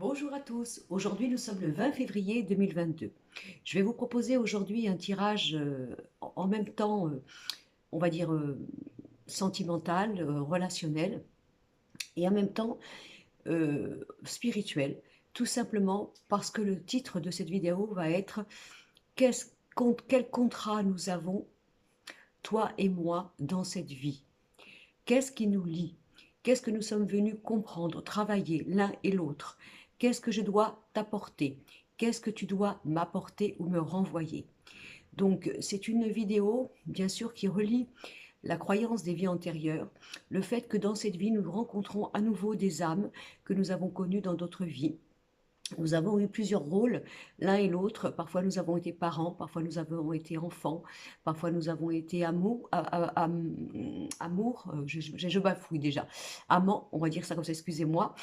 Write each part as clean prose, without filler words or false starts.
Bonjour à tous, aujourd'hui nous sommes le 20 février 2022. Je vais vous proposer aujourd'hui un tirage en même temps, on va dire, sentimental, relationnel et en même temps spirituel, tout simplement parce que le titre de cette vidéo va être quel contrat nous avons, toi et moi, dans cette vie? Qu'est-ce qui nous lie? Qu'est-ce que nous sommes venus comprendre, travailler l'un et l'autre? Qu'est-ce que je dois t'apporter? Qu'est-ce que tu dois m'apporter ou me renvoyer? Donc, c'est une vidéo, bien sûr, qui relie la croyance des vies antérieures, le fait que dans cette vie, nous rencontrons à nouveau des âmes que nous avons connues dans d'autres vies. Nous avons eu plusieurs rôles, l'un et l'autre. Parfois, nous avons été parents, parfois, nous avons été enfants, parfois, nous avons été amour, je bafouille déjà, amant, on va dire ça comme ça, excusez-moi.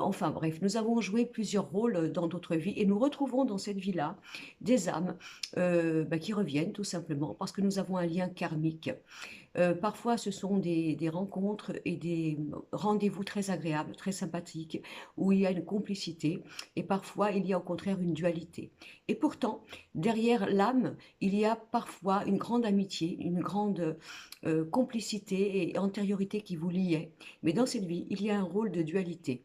Enfin, bref, nous avons joué plusieurs rôles dans d'autres vies et nous retrouvons dans cette vie-là des âmes qui reviennent tout simplement parce que nous avons un lien karmique. Parfois, ce sont des rencontres et des rendez-vous très agréables, très sympathiques, où il y a une complicité, et parfois, il y a au contraire une dualité. Et pourtant, derrière l'âme, il y a parfois une grande amitié, une grande complicité et antériorité qui vous liait. Mais dans cette vie, il y a un rôle de dualité.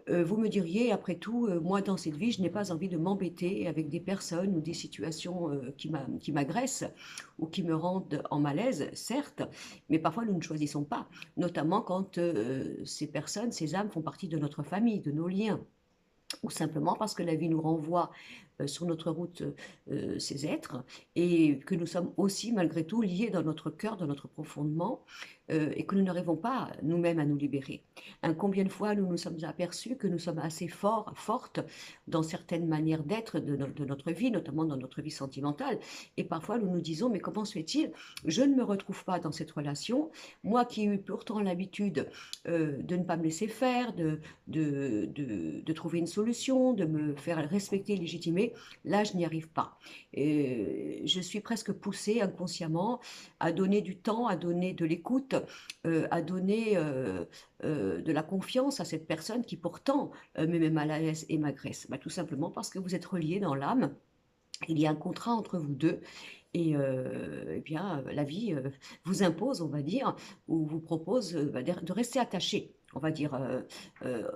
Vous me diriez, après tout, moi dans cette vie, je n'ai pas envie de m'embêter avec des personnes ou des situations qui m'agressent ou qui me rendent en malaise, certes, mais parfois nous ne choisissons pas, notamment quand ces personnes, ces âmes font partie de notre famille, de nos liens, ou simplement parce que la vie nous renvoie sur notre route ces êtres et que nous sommes aussi malgré tout liés dans notre cœur, dans notre profondement et que nous n'arrivons pas nous-mêmes à nous libérer. Combien de fois nous nous sommes aperçus que nous sommes assez forts, fortes dans certaines manières d'être de notre vie, notamment dans notre vie sentimentale, et parfois nous nous disons mais comment se fait-il, je ne me retrouve pas dans cette relation, moi qui ai eu pourtant l'habitude de ne pas me laisser faire, de trouver une solution, de me faire respecter, légitimer, là je n'y arrive pas. Je suis presque poussée inconsciemment à donner du temps, à donner de l'écoute, à donner de la confiance à cette personne qui pourtant me met mal à l'aise et m'agresse. Bah, tout simplement parce que vous êtes reliés dans l'âme, il y a un contrat entre vous deux et eh bien, la vie vous impose, on va dire, ou vous propose de rester attaché, on va dire,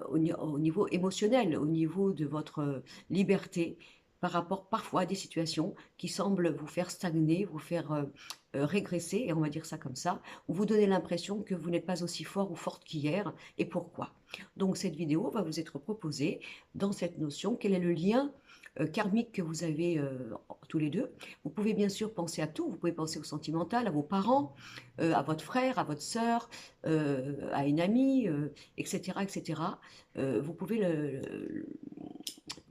au niveau émotionnel, au niveau de votre liberté, par rapport parfois à des situations qui semblent vous faire stagner, vous faire régresser, et on va dire ça comme ça, ou vous donner l'impression que vous n'êtes pas aussi fort ou forte qu'hier, et pourquoi. Donc cette vidéo va vous être proposée dans cette notion, quel est le lien karmique que vous avez tous les deux. Vous pouvez bien sûr penser à tout, vous pouvez penser au sentimental, à vos parents, à votre frère, à votre sœur, à une amie, etc. etc. Vous pouvez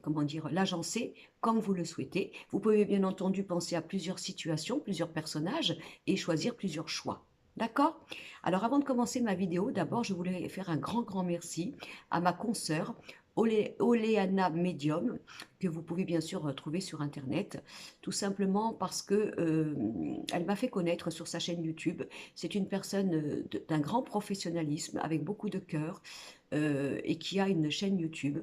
comment dire, l'agencer comme vous le souhaitez. Vous pouvez bien entendu penser à plusieurs situations, plusieurs personnages et choisir plusieurs choix. D'accord? Alors avant de commencer ma vidéo, d'abord je voulais faire un grand merci à ma consoeur Oleana Medium, que vous pouvez bien sûr trouver sur internet, tout simplement parce que elle m'a fait connaître sur sa chaîne YouTube. C'est une personne d'un grand professionnalisme, avec beaucoup de cœur, et qui a une chaîne YouTube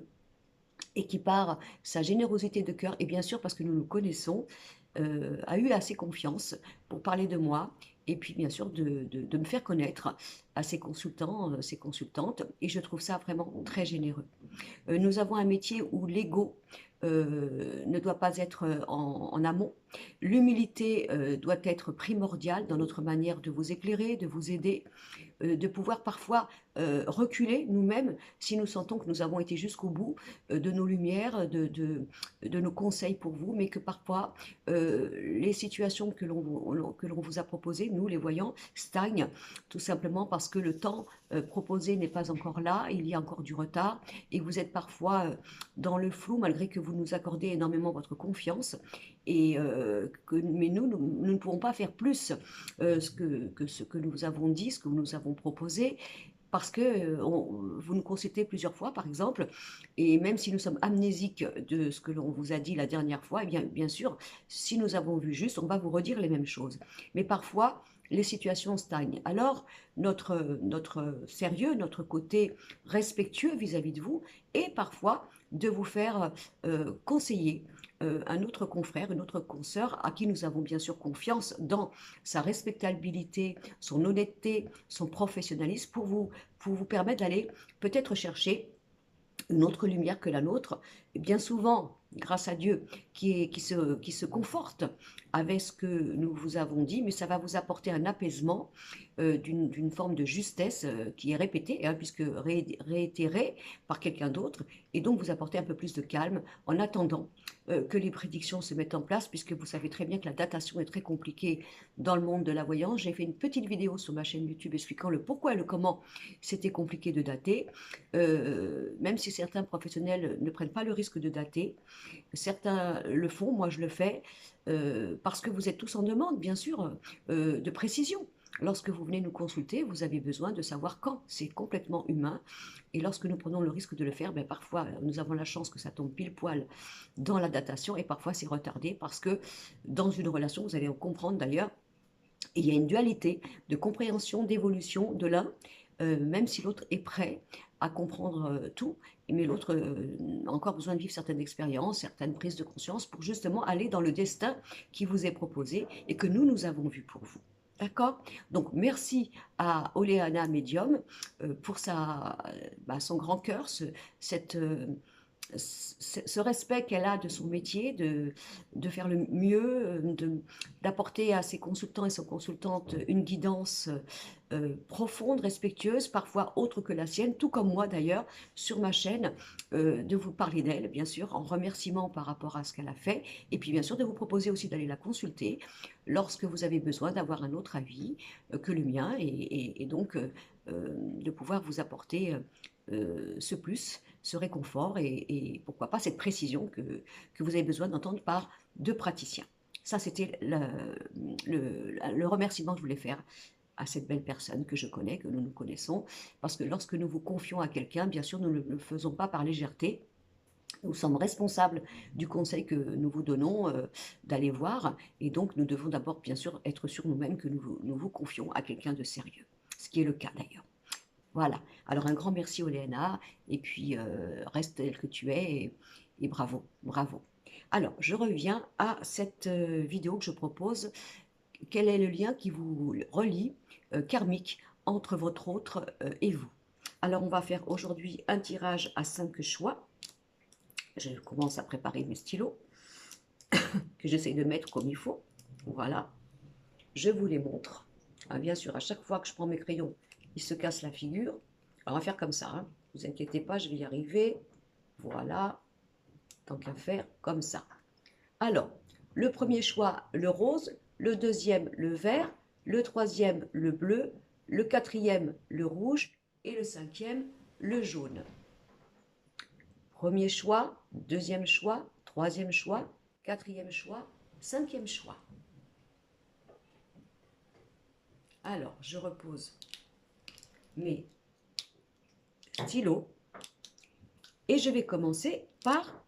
et qui, par sa générosité de cœur, et bien sûr parce que nous nous connaissons, a eu assez confiance pour parler de moi et puis bien sûr de me faire connaître à ses consultants, ses consultantes, et je trouve ça vraiment très généreux. Nous avons un métier où l'ego ne doit pas être en amont. L'humilité doit être primordiale dans notre manière de vous éclairer, de vous aider, de pouvoir parfois reculer nous-mêmes si nous sentons que nous avons été jusqu'au bout de nos lumières, de nos conseils pour vous, mais que parfois les situations que l'on vous a proposées, nous les voyants, stagnent, tout simplement parce que le temps proposé n'est pas encore là, il y a encore du retard, et vous êtes parfois dans le flou, malgré que vous nous accordez énormément votre confiance, et mais nous ne pouvons pas faire plus ce que nous avons dit, ce que nous avons proposé, parce que vous nous consultez plusieurs fois, par exemple, et même si nous sommes amnésiques de ce que l'on vous a dit la dernière fois, eh bien sûr, si nous avons vu juste, on va vous redire les mêmes choses. Mais parfois, les situations stagnent. Alors, notre sérieux, notre côté respectueux vis-à-vis de vous, est parfois de vous faire conseiller un autre confrère, une autre consoeur à qui nous avons bien sûr confiance dans sa respectabilité, son honnêteté, son professionnalisme pour vous permettre d'aller peut-être chercher une autre lumière que la nôtre, et bien souvent, grâce à Dieu, qui se conforte avec ce que nous vous avons dit, mais ça va vous apporter un apaisement d'une forme de justesse qui est répétée, hein, puisque réitérée par quelqu'un d'autre, et donc vous apporter un peu plus de calme en attendant que les prédictions se mettent en place, puisque vous savez très bien que la datation est très compliquée dans le monde de la voyance. J'ai fait une petite vidéo sur ma chaîne YouTube expliquant le pourquoi et le comment c'était compliqué de dater, même si certains professionnels ne prennent pas le risque de dater, certains le font, moi je le fais, parce que vous êtes tous en demande, bien sûr, de précision. Lorsque vous venez nous consulter, vous avez besoin de savoir quand. C'est complètement humain. Et lorsque nous prenons le risque de le faire, ben parfois nous avons la chance que ça tombe pile poil dans la datation et parfois c'est retardé parce que dans une relation, vous allez en comprendre d'ailleurs, il y a une dualité de compréhension, d'évolution de l'un, même si l'autre est prêt à comprendre tout, mais l'autre a encore besoin de vivre certaines expériences, certaines prises de conscience pour justement aller dans le destin qui vous est proposé et que nous avons vu pour vous. D'accord? Donc, merci à Oleana Medium pour son grand cœur, cette, ce respect qu'elle a de son métier, de faire le mieux, d'apporter à ses consultants et ses consultantes une guidance profonde, respectueuse, parfois autre que la sienne, tout comme moi d'ailleurs, sur ma chaîne, de vous parler d'elle, bien sûr, en remerciement par rapport à ce qu'elle a fait, et puis bien sûr de vous proposer aussi d'aller la consulter lorsque vous avez besoin d'avoir un autre avis que le mien, et donc de pouvoir vous apporter ce plus, ce réconfort et pourquoi pas cette précision que vous avez besoin d'entendre par deux praticiens. Ça, c'était le remerciement que je voulais faire à cette belle personne que je connais, que nous connaissons, parce que lorsque nous vous confions à quelqu'un, bien sûr, nous ne le faisons pas par légèreté. Nous sommes responsables du conseil que nous vous donnons d'aller voir, et donc nous devons d'abord, bien sûr, être sûrs nous-mêmes que nous vous confions à quelqu'un de sérieux, ce qui est le cas d'ailleurs. Voilà, alors un grand merci Oléana, et puis reste tel que tu es, et bravo, bravo. Alors, je reviens à cette vidéo que je propose. Quel est le lien qui vous relie, karmique, entre votre autre et vous? Alors, on va faire aujourd'hui un tirage à 5 choix. Je commence à préparer mes stylos, que j'essaye de mettre comme il faut. Voilà, je vous les montre. Ah, bien sûr, à chaque fois que je prends mes crayons, il se casse la figure. Alors, on va faire comme ça, hein. Ne vous inquiétez pas, je vais y arriver. Voilà, tant qu'à faire, comme ça. Alors, le premier choix, le rose. Le deuxième, le vert. Le troisième, le bleu. Le quatrième, le rouge. Et le cinquième, le jaune. Premier choix, deuxième choix, troisième choix, quatrième choix, cinquième choix. Alors, je repose mes stylos et je vais commencer par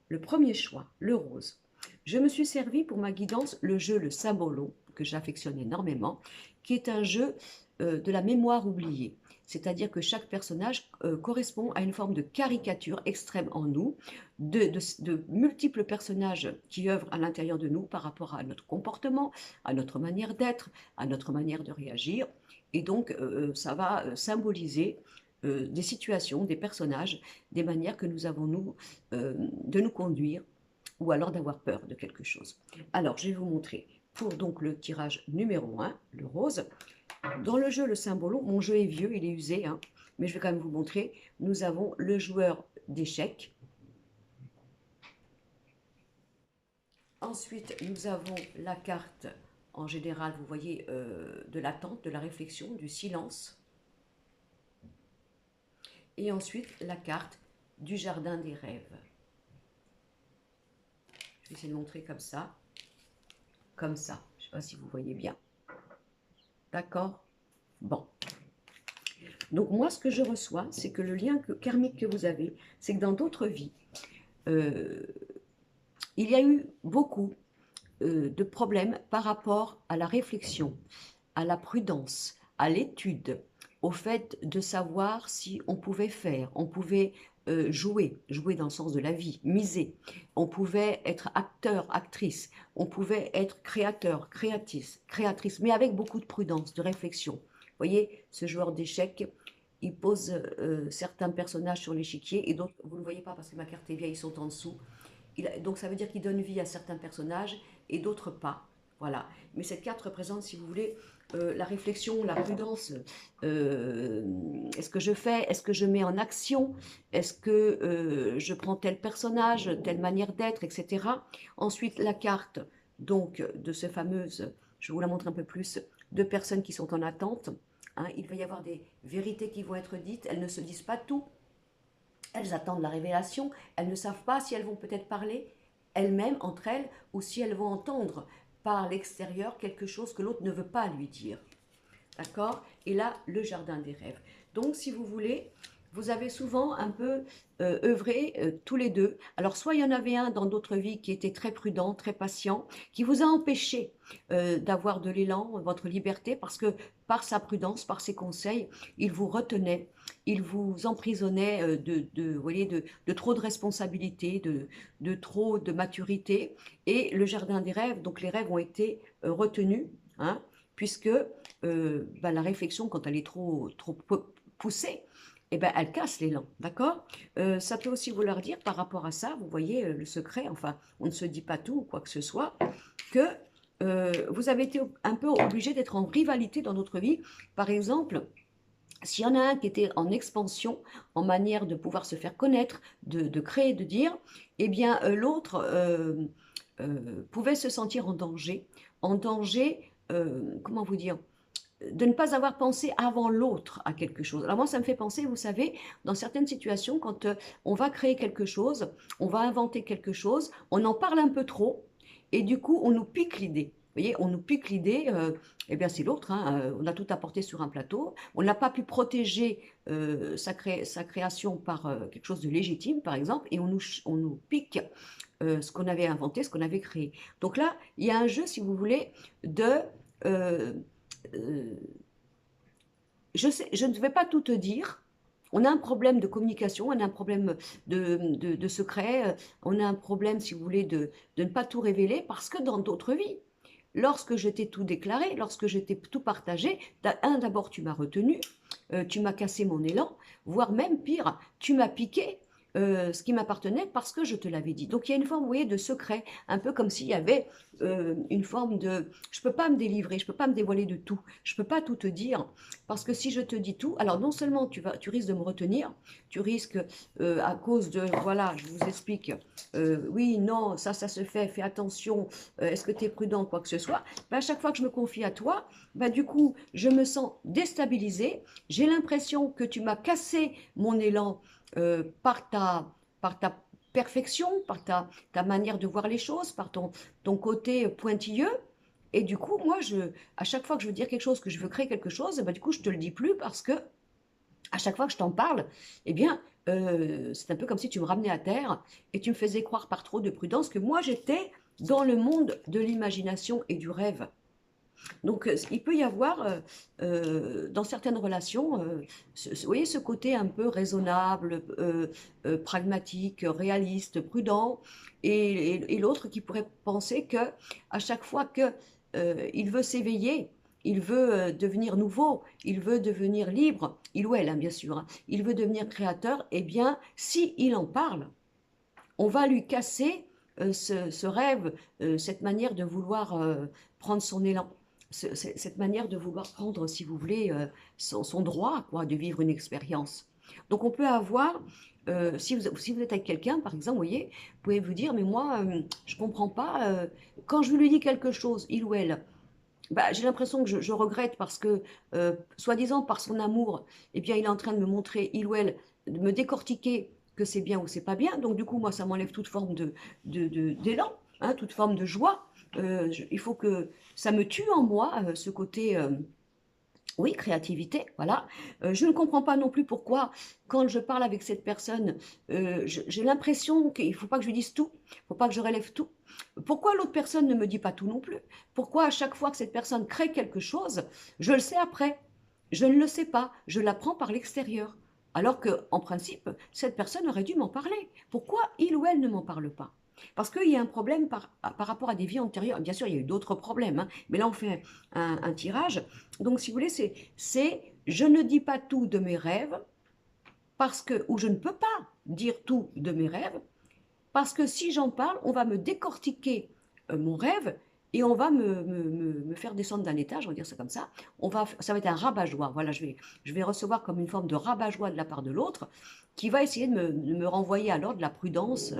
le premier choix, le rose. Je me suis servi pour ma guidance le jeu Le Symbolo, que j'affectionne énormément, qui est un jeu de la mémoire oubliée. C'est-à-dire que chaque personnage correspond à une forme de caricature extrême en nous, de multiples personnages qui œuvrent à l'intérieur de nous par rapport à notre comportement, à notre manière d'être, à notre manière de réagir. Et donc, ça va symboliser des situations, des personnages, des manières que nous avons, nous, de nous conduire, ou alors d'avoir peur de quelque chose. Alors, je vais vous montrer pour donc le tirage numéro 1, le rose. Dans le jeu Le Symbolo, mon jeu est vieux, il est usé, hein, mais je vais quand même vous montrer. Nous avons le joueur d'échecs. Ensuite, nous avons la carte, en général, vous voyez, de l'attente, de la réflexion, du silence. Et ensuite, la carte du jardin des rêves. Je vais essayer de montrer comme ça. Comme ça. Je ne sais pas si vous voyez bien. D'accord? Bon. Donc moi, ce que je reçois, c'est que le lien karmique que vous avez, c'est que dans d'autres vies, il y a eu beaucoup de problèmes par rapport à la réflexion, à la prudence, à l'étude, au fait de savoir si on pouvait faire, on pouvait jouer dans le sens de la vie, miser, on pouvait être acteur, actrice, on pouvait être créateur, créatrice, mais avec beaucoup de prudence, de réflexion. Vous voyez, ce joueur d'échecs, il pose certains personnages sur l'échiquier et d'autres, vous ne le voyez pas parce que ma carte est vieille, ils sont en dessous. Donc ça veut dire qu'il donne vie à certains personnages et d'autres pas. Voilà. Mais cette carte représente, si vous voulez, la réflexion, la prudence. Est-ce que je fais? Est-ce que je mets en action? Est-ce que je prends tel personnage, telle manière d'être, etc. Ensuite, la carte donc de ce fameuse, je vous la montre un peu plus, de personnes qui sont en attente. Hein, il va y avoir des vérités qui vont être dites. Elles ne se disent pas tout. Elles attendent la révélation, elles ne savent pas si elles vont peut-être parler elles-mêmes entre elles ou si elles vont entendre par l'extérieur quelque chose que l'autre ne veut pas lui dire. D'accord? Et là, le jardin des rêves. Donc, si vous voulez, vous avez souvent un peu œuvré tous les deux. Alors, soit il y en avait un dans d'autres vies qui était très prudent, très patient, qui vous a empêché d'avoir de l'élan, votre liberté, parce que par sa prudence, par ses conseils, il vous retenait, il vous emprisonnait vous voyez, de trop de responsabilités, de trop de maturité. Et le jardin des rêves, donc les rêves ont été retenus, hein, puisque la réflexion, quand elle est trop poussée, eh ben, elle casse l'élan, d'accord? Ça peut aussi vouloir dire, par rapport à ça, vous voyez, le secret, enfin, on ne se dit pas tout ou quoi que ce soit, que vous avez été un peu obligé d'être en rivalité dans notre vie. Par exemple, s'il y en a un qui était en expansion, en manière de pouvoir se faire connaître, de créer, de dire, eh bien, l'autre pouvait se sentir en danger, comment vous dire, de ne pas avoir pensé avant l'autre à quelque chose. Alors moi, ça me fait penser, vous savez, dans certaines situations, quand on va créer quelque chose, on va inventer quelque chose, on en parle un peu trop, et du coup, on nous pique l'idée. Vous voyez, on nous pique l'idée, eh bien c'est l'autre, hein, on a tout apporté sur un plateau, on n'a pas pu protéger sa création par quelque chose de légitime, par exemple, et on nous pique ce qu'on avait inventé, ce qu'on avait créé. Donc là, il y a un jeu, si vous voulez, de... euh, euh, je ne vais pas tout te dire. On a un problème de communication, on a un problème de secret, on a un problème, si vous voulez, de ne pas tout révéler, parce que dans d'autres vies, lorsque je t'ai tout déclaré, lorsque je t'ai tout partagé, d'abord tu m'as retenu, tu m'as cassé mon élan, voire même pire, tu m'as piqué ce qui m'appartenait parce que je te l'avais dit. Donc il y a une forme, vous voyez, de secret, un peu comme s'il y avait une forme de... Je ne peux pas me délivrer, je ne peux pas me dévoiler de tout, je ne peux pas tout te dire, parce que si je te dis tout, alors non seulement tu risques de me retenir, tu risques, à cause de, voilà, je vous explique, oui, non, ça se fait, fais attention, est-ce que tu es prudent, quoi que ce soit, ben, à chaque fois que je me confie à toi, ben, du coup, je me sens déstabilisée, j'ai l'impression que tu m'as cassé mon élan par ta perfection, par ta manière de voir les choses, par ton côté pointilleux. Et du coup, moi, à chaque fois que je veux dire quelque chose, que je veux créer quelque chose, bah, du coup, je te le dis plus parce que à chaque fois que je t'en parle, eh bien, c'est un peu comme si tu me ramenais à terre et tu me faisais croire par trop de prudence que moi, j'étais dans le monde de l'imagination et du rêve. Donc, il peut y avoir, dans certaines relations, vous voyez, ce côté un peu raisonnable, pragmatique, réaliste, prudent, et l'autre qui pourrait penser que à chaque fois que il veut s'éveiller, il veut devenir nouveau, il veut devenir libre, il ou elle, hein, bien sûr, hein, il veut devenir créateur, eh bien, si il en parle, on va lui casser ce rêve, cette manière de vouloir prendre son élan, cette manière de vouloir prendre, si vous voulez, son droit, quoi, de vivre une expérience. Donc on peut avoir, si vous êtes avec quelqu'un, par exemple, vous voyez, vous pouvez vous dire, mais moi, je ne comprends pas, quand je lui dis quelque chose, il ou elle, bah, j'ai l'impression que je regrette parce que, soi-disant par son amour, eh bien, il est en train de me montrer, il ou elle, de me décortiquer que c'est bien ou c'est pas bien. Donc, du coup, moi, ça m'enlève toute forme d'élan, hein, toute forme de joie. Il faut que ça me tue en moi, ce côté Oui, créativité, voilà. Je ne comprends pas non plus pourquoi, quand je parle avec cette personne, j'ai l'impression qu'il ne faut pas que je lui dise tout, il ne faut pas que je relève tout. Pourquoi l'autre personne ne me dit pas tout non plus? Pourquoi à chaque fois que cette personne crée quelque chose, je le sais après? Je ne le sais pas, je l'apprends par l'extérieur. Alors que, en principe, cette personne aurait dû m'en parler. Pourquoi il ou elle ne m'en parle pas? Parce qu'il y a un problème par rapport à des vies antérieures. Bien sûr, il y a eu d'autres problèmes, hein, mais là, on fait un tirage. Donc, si vous voulez, c'est je ne dis pas tout de mes rêves parce que, ou je ne peux pas dire tout de mes rêves parce que si j'en parle, on va me décortiquer mon rêve et on va me faire descendre d'un étage, on va dire ça comme ça. Ça va être un rabat-joie. Voilà, je vais recevoir comme une forme de rabat-joie de la part de l'autre qui va essayer de me renvoyer alors de la prudence,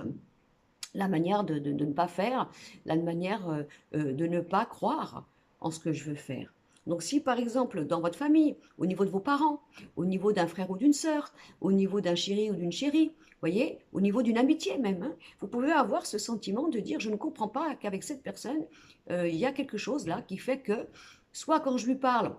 la manière de ne pas faire, la manière de ne pas croire en ce que je veux faire. Donc si par exemple dans votre famille, au niveau de vos parents, au niveau d'un frère ou d'une sœur, au niveau d'un chéri ou d'une chérie, voyez, au niveau d'une amitié même, hein, vous pouvez avoir ce sentiment de dire je ne comprends pas qu'avec cette personne, il y a quelque chose là qui fait que soit quand je lui parle,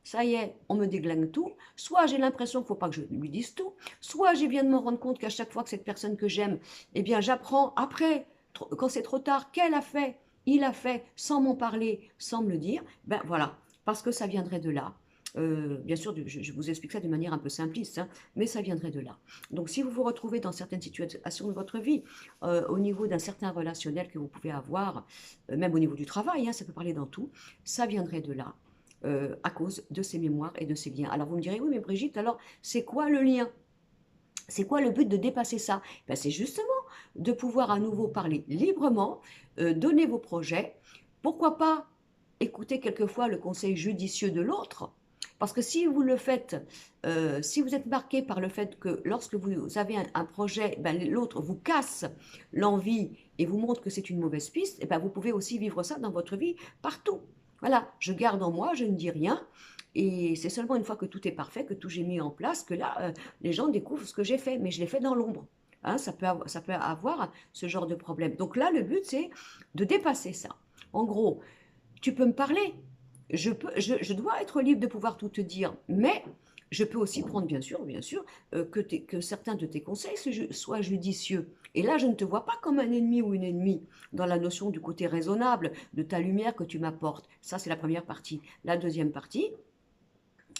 ça y est, on me déglingue tout. Soit j'ai l'impression qu'il ne faut pas que je lui dise tout. Soit je viens de me rendre compte qu'à chaque fois que cette personne que j'aime, eh bien, j'apprends après, quand c'est trop tard, qu'elle a fait, il a fait, sans m'en parler, sans me le dire. Ben voilà, parce que ça viendrait de là. Bien sûr, je vous explique ça de manière un peu simpliste, hein, mais ça viendrait de là. Donc, si vous vous retrouvez dans certaines situations de votre vie, au niveau d'un certain relationnel que vous pouvez avoir, même au niveau du travail, hein, ça peut parler dans tout, ça viendrait de là à cause de ces mémoires et de ces liens. Alors vous me direz, oui, mais Brigitte, alors c'est quoi le lien? C'est quoi le but de dépasser ça? Ben, c'est justement de pouvoir à nouveau parler librement, donner vos projets. Pourquoi pas écouter quelquefois le conseil judicieux de l'autre? Parce que si vous le faites, si vous êtes marqué par le fait que lorsque vous avez un projet, ben, l'autre vous casse l'envie et vous montre que c'est une mauvaise piste, et ben, vous pouvez aussi vivre ça dans votre vie partout. Voilà, je garde en moi, je ne dis rien. Et c'est seulement une fois que tout est parfait, que tout j'ai mis en place, que là, les gens découvrent ce que j'ai fait, mais je l'ai fait dans l'ombre. Hein, ça peut avoir ce genre de problème. Donc là, le but, c'est de dépasser ça. En gros, tu peux me parler. Je dois être libre de pouvoir tout te dire, mais je peux aussi prendre, bien sûr, que certains de tes conseils soient judicieux. Et là, je ne te vois pas comme un ennemi ou une ennemie dans la notion du côté raisonnable, de ta lumière que tu m'apportes. Ça, c'est la première partie. La deuxième partie,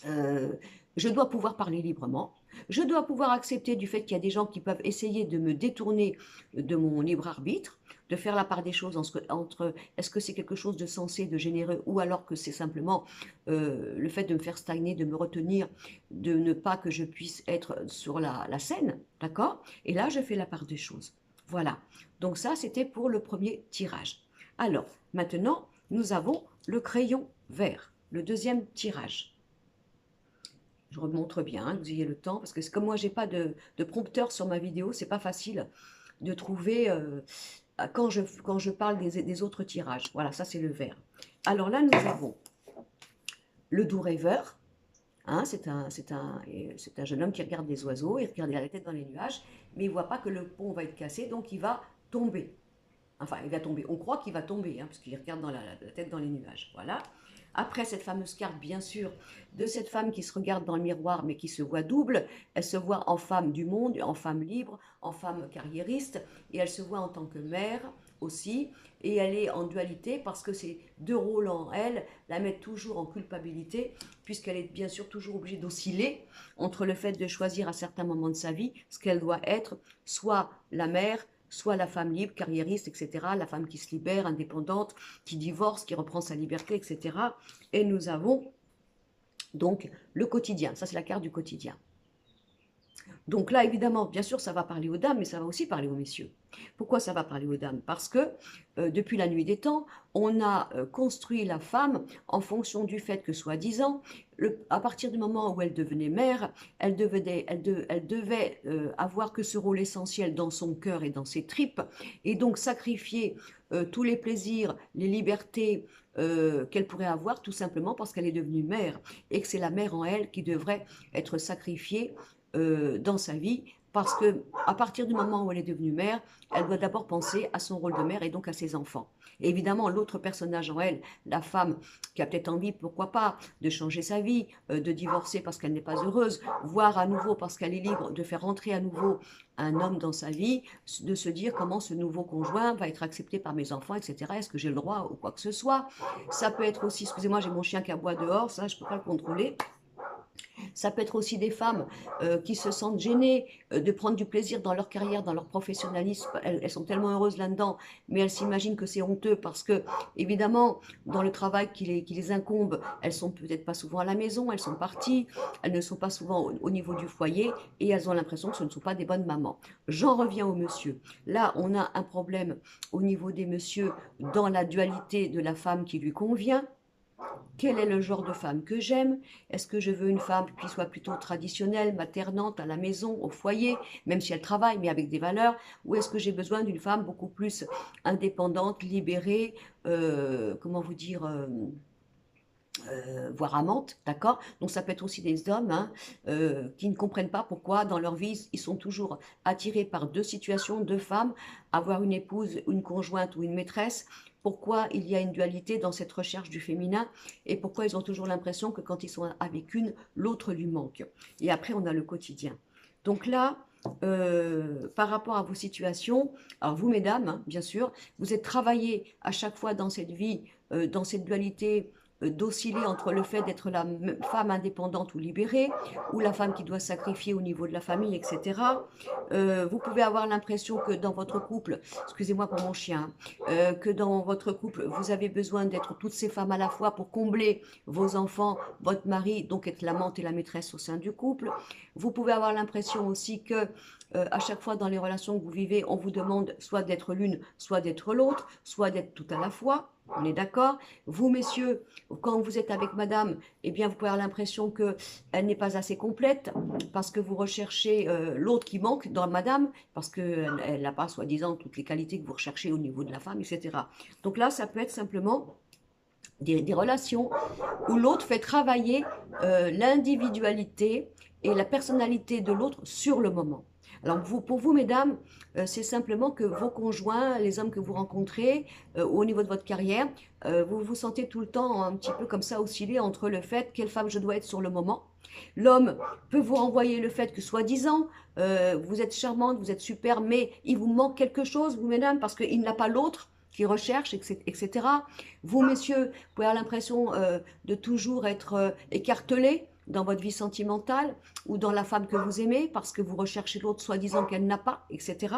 euh, je dois pouvoir parler librement. Je dois pouvoir accepter du fait qu'il y a des gens qui peuvent essayer de me détourner de mon libre arbitre, de faire la part des choses entre est-ce que c'est quelque chose de sensé, de généreux, ou alors que c'est simplement le fait de me faire stagner, de me retenir, de ne pas que je puisse être sur la scène, d'accord? Et là, je fais la part des choses. Voilà. Donc ça, c'était pour le premier tirage. Alors, maintenant, nous avons le crayon vert, le deuxième tirage. Je remontre bien, hein, que vous ayez le temps, parce que comme moi, j'ai pas de prompteur sur ma vidéo, c'est pas facile de trouver quand je parle des autres tirages. Voilà, ça c'est le vert. Alors là, nous avons le doux rêveur. Hein, c'est un jeune homme qui regarde les oiseaux, il regarde la tête dans les nuages, mais il ne voit pas que le pont va être cassé, donc il va tomber. Enfin, il va tomber. On croit qu'il va tomber, hein, parce qu'il regarde la tête dans les nuages. Voilà. Après cette fameuse carte, bien sûr, de cette femme qui se regarde dans le miroir, mais qui se voit double. Elle se voit en femme du monde, en femme libre, en femme carriériste, et elle se voit en tant que mère aussi. Et elle est en dualité parce que ces deux rôles en elle la mettent toujours en culpabilité, puisqu'elle est bien sûr toujours obligée d'osciller entre le fait de choisir à certains moments de sa vie ce qu'elle doit être, soit la mère, soit la femme libre, carriériste, etc., la femme qui se libère, indépendante, qui divorce, qui reprend sa liberté, etc. Et nous avons donc le quotidien, ça c'est la carte du quotidien. Donc là, évidemment, bien sûr, ça va parler aux dames, mais ça va aussi parler aux messieurs. Pourquoi ça va parler aux dames? Parce que depuis la nuit des temps, on a construit la femme en fonction du fait que, soi-disant, à partir du moment où elle devenait mère, elle devait avoir que ce rôle essentiel dans son cœur et dans ses tripes, et donc sacrifier tous les plaisirs, les libertés qu'elle pourrait avoir, tout simplement parce qu'elle est devenue mère, et que c'est la mère en elle qui devrait être sacrifiée dans sa vie Parce que à partir du moment où elle est devenue mère, elle doit d'abord penser à son rôle de mère et donc à ses enfants. Et évidemment, l'autre personnage en elle, la femme qui a peut-être envie, pourquoi pas, de changer sa vie, de divorcer parce qu'elle n'est pas heureuse, voire à nouveau parce qu'elle est libre de faire entrer à nouveau un homme dans sa vie, de se dire comment ce nouveau conjoint va être accepté par mes enfants, etc. Est-ce que j'ai le droit ou quoi que ce soit. Ça peut être aussi, excusez-moi, j'ai mon chien qui aboie dehors, ça je ne peux pas le contrôler. Ça peut être aussi des femmes qui se sentent gênées de prendre du plaisir dans leur carrière, dans leur professionnalisme. Elles sont tellement heureuses là-dedans, mais elles s'imaginent que c'est honteux parce que, évidemment, dans le travail qui les incombe, elles sont peut-être pas souvent à la maison, elles sont parties, elles ne sont pas souvent au niveau du foyer et elles ont l'impression que ce ne sont pas des bonnes mamans. J'en reviens au monsieur. Là, on a un problème au niveau des messieurs dans la dualité de la femme qui lui convient. Quel est le genre de femme que j'aime? Est-ce que je veux une femme qui soit plutôt traditionnelle, maternante, à la maison, au foyer, même si elle travaille, mais avec des valeurs? Ou est-ce que j'ai besoin d'une femme beaucoup plus indépendante, libérée, comment vous dire, voire amante, d'accord? Donc ça peut être aussi des hommes hein, qui ne comprennent pas pourquoi dans leur vie, ils sont toujours attirés par deux situations, deux femmes, avoir une épouse, une conjointe ou une maîtresse, pourquoi il y a une dualité dans cette recherche du féminin et pourquoi ils ont toujours l'impression que quand ils sont avec une, l'autre lui manque. Et après, on a le quotidien. Donc là, par rapport à vos situations, alors vous, mesdames, hein, bien sûr, vous êtes travaillées à chaque fois dans cette vie, dans cette dualité d'osciller entre le fait d'être la femme indépendante ou libérée, ou la femme qui doit sacrifier au niveau de la famille, etc. Vous pouvez avoir l'impression que dans votre couple, excusez-moi pour mon chien, que dans votre couple, vous avez besoin d'être toutes ces femmes à la fois pour combler vos enfants, votre mari, donc être l'amante et la maîtresse au sein du couple. Vous pouvez avoir l'impression aussi que à chaque fois dans les relations que vous vivez, on vous demande soit d'être l'une, soit d'être l'autre, soit d'être tout à la fois. On est d'accord? Vous, messieurs, quand vous êtes avec madame, eh bien, vous pouvez avoir l'impression qu'elle n'est pas assez complète parce que vous recherchez l'autre qui manque dans madame parce qu'elle n'a pas, soi-disant, toutes les qualités que vous recherchez au niveau de la femme, etc. Donc là, ça peut être simplement des relations où l'autre fait travailler l'individualité et la personnalité de l'autre sur le moment. Alors pour vous, mesdames, c'est simplement que vos conjoints, les hommes que vous rencontrez au niveau de votre carrière, vous vous sentez tout le temps un petit peu comme ça osciller entre le fait quelle femme je dois être sur le moment. L'homme peut vous renvoyer le fait que soi-disant, vous êtes charmante, vous êtes super, mais il vous manque quelque chose, vous mesdames, parce qu'il n'a pas l'autre qui recherche, etc. Vous, messieurs, vous pouvez avoir l'impression de toujours être écartelé dans votre vie sentimentale ou dans la femme que vous aimez parce que vous recherchez l'autre soi-disant qu'elle n'a pas, etc.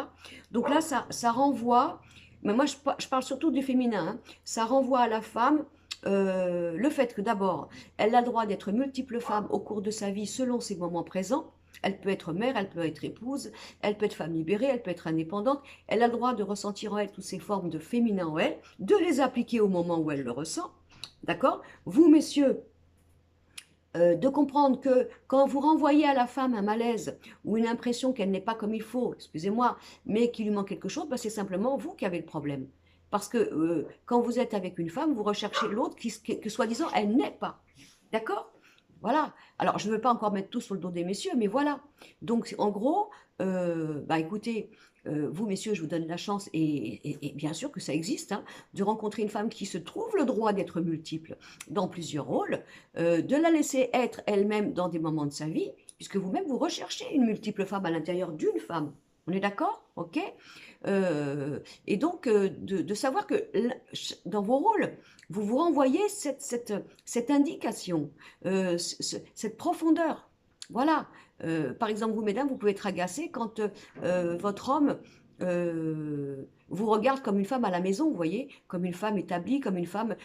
Donc là, ça renvoie, mais moi je parle surtout du féminin, hein, ça renvoie à la femme le fait que d'abord, elle a le droit d'être multiples femmes au cours de sa vie selon ses moments présents. Elle peut être mère, elle peut être épouse, elle peut être femme libérée, elle peut être indépendante. Elle a le droit de ressentir en elle toutes ces formes de féminin en elle, de les appliquer au moment où elle le ressent. D'accord? Vous, messieurs, de comprendre que quand vous renvoyez à la femme un malaise ou une impression qu'elle n'est pas comme il faut, excusez-moi, mais qu'il lui manque quelque chose, ben c'est simplement vous qui avez le problème. Parce que quand vous êtes avec une femme, vous recherchez l'autre que soi-disant elle n'est pas. D'accord? Voilà. Alors, je ne veux pas encore mettre tout sur le dos des messieurs, mais voilà. Donc, en gros, bah écoutez, vous, messieurs, je vous donne la chance, et bien sûr que ça existe, hein, de rencontrer une femme qui se trouve le droit d'être multiple dans plusieurs rôles, de la laisser être elle-même dans des moments de sa vie, puisque vous-même, vous recherchez une multiple femme à l'intérieur d'une femme. On est d'accord? Ok? Et donc, de savoir que dans vos rôles, vous vous renvoyez cette indication, cette profondeur. Voilà. Par exemple, vous, mesdames, vous pouvez être agacées quand votre homme vous regarde comme une femme à la maison, vous voyez, comme une femme établie, comme une femme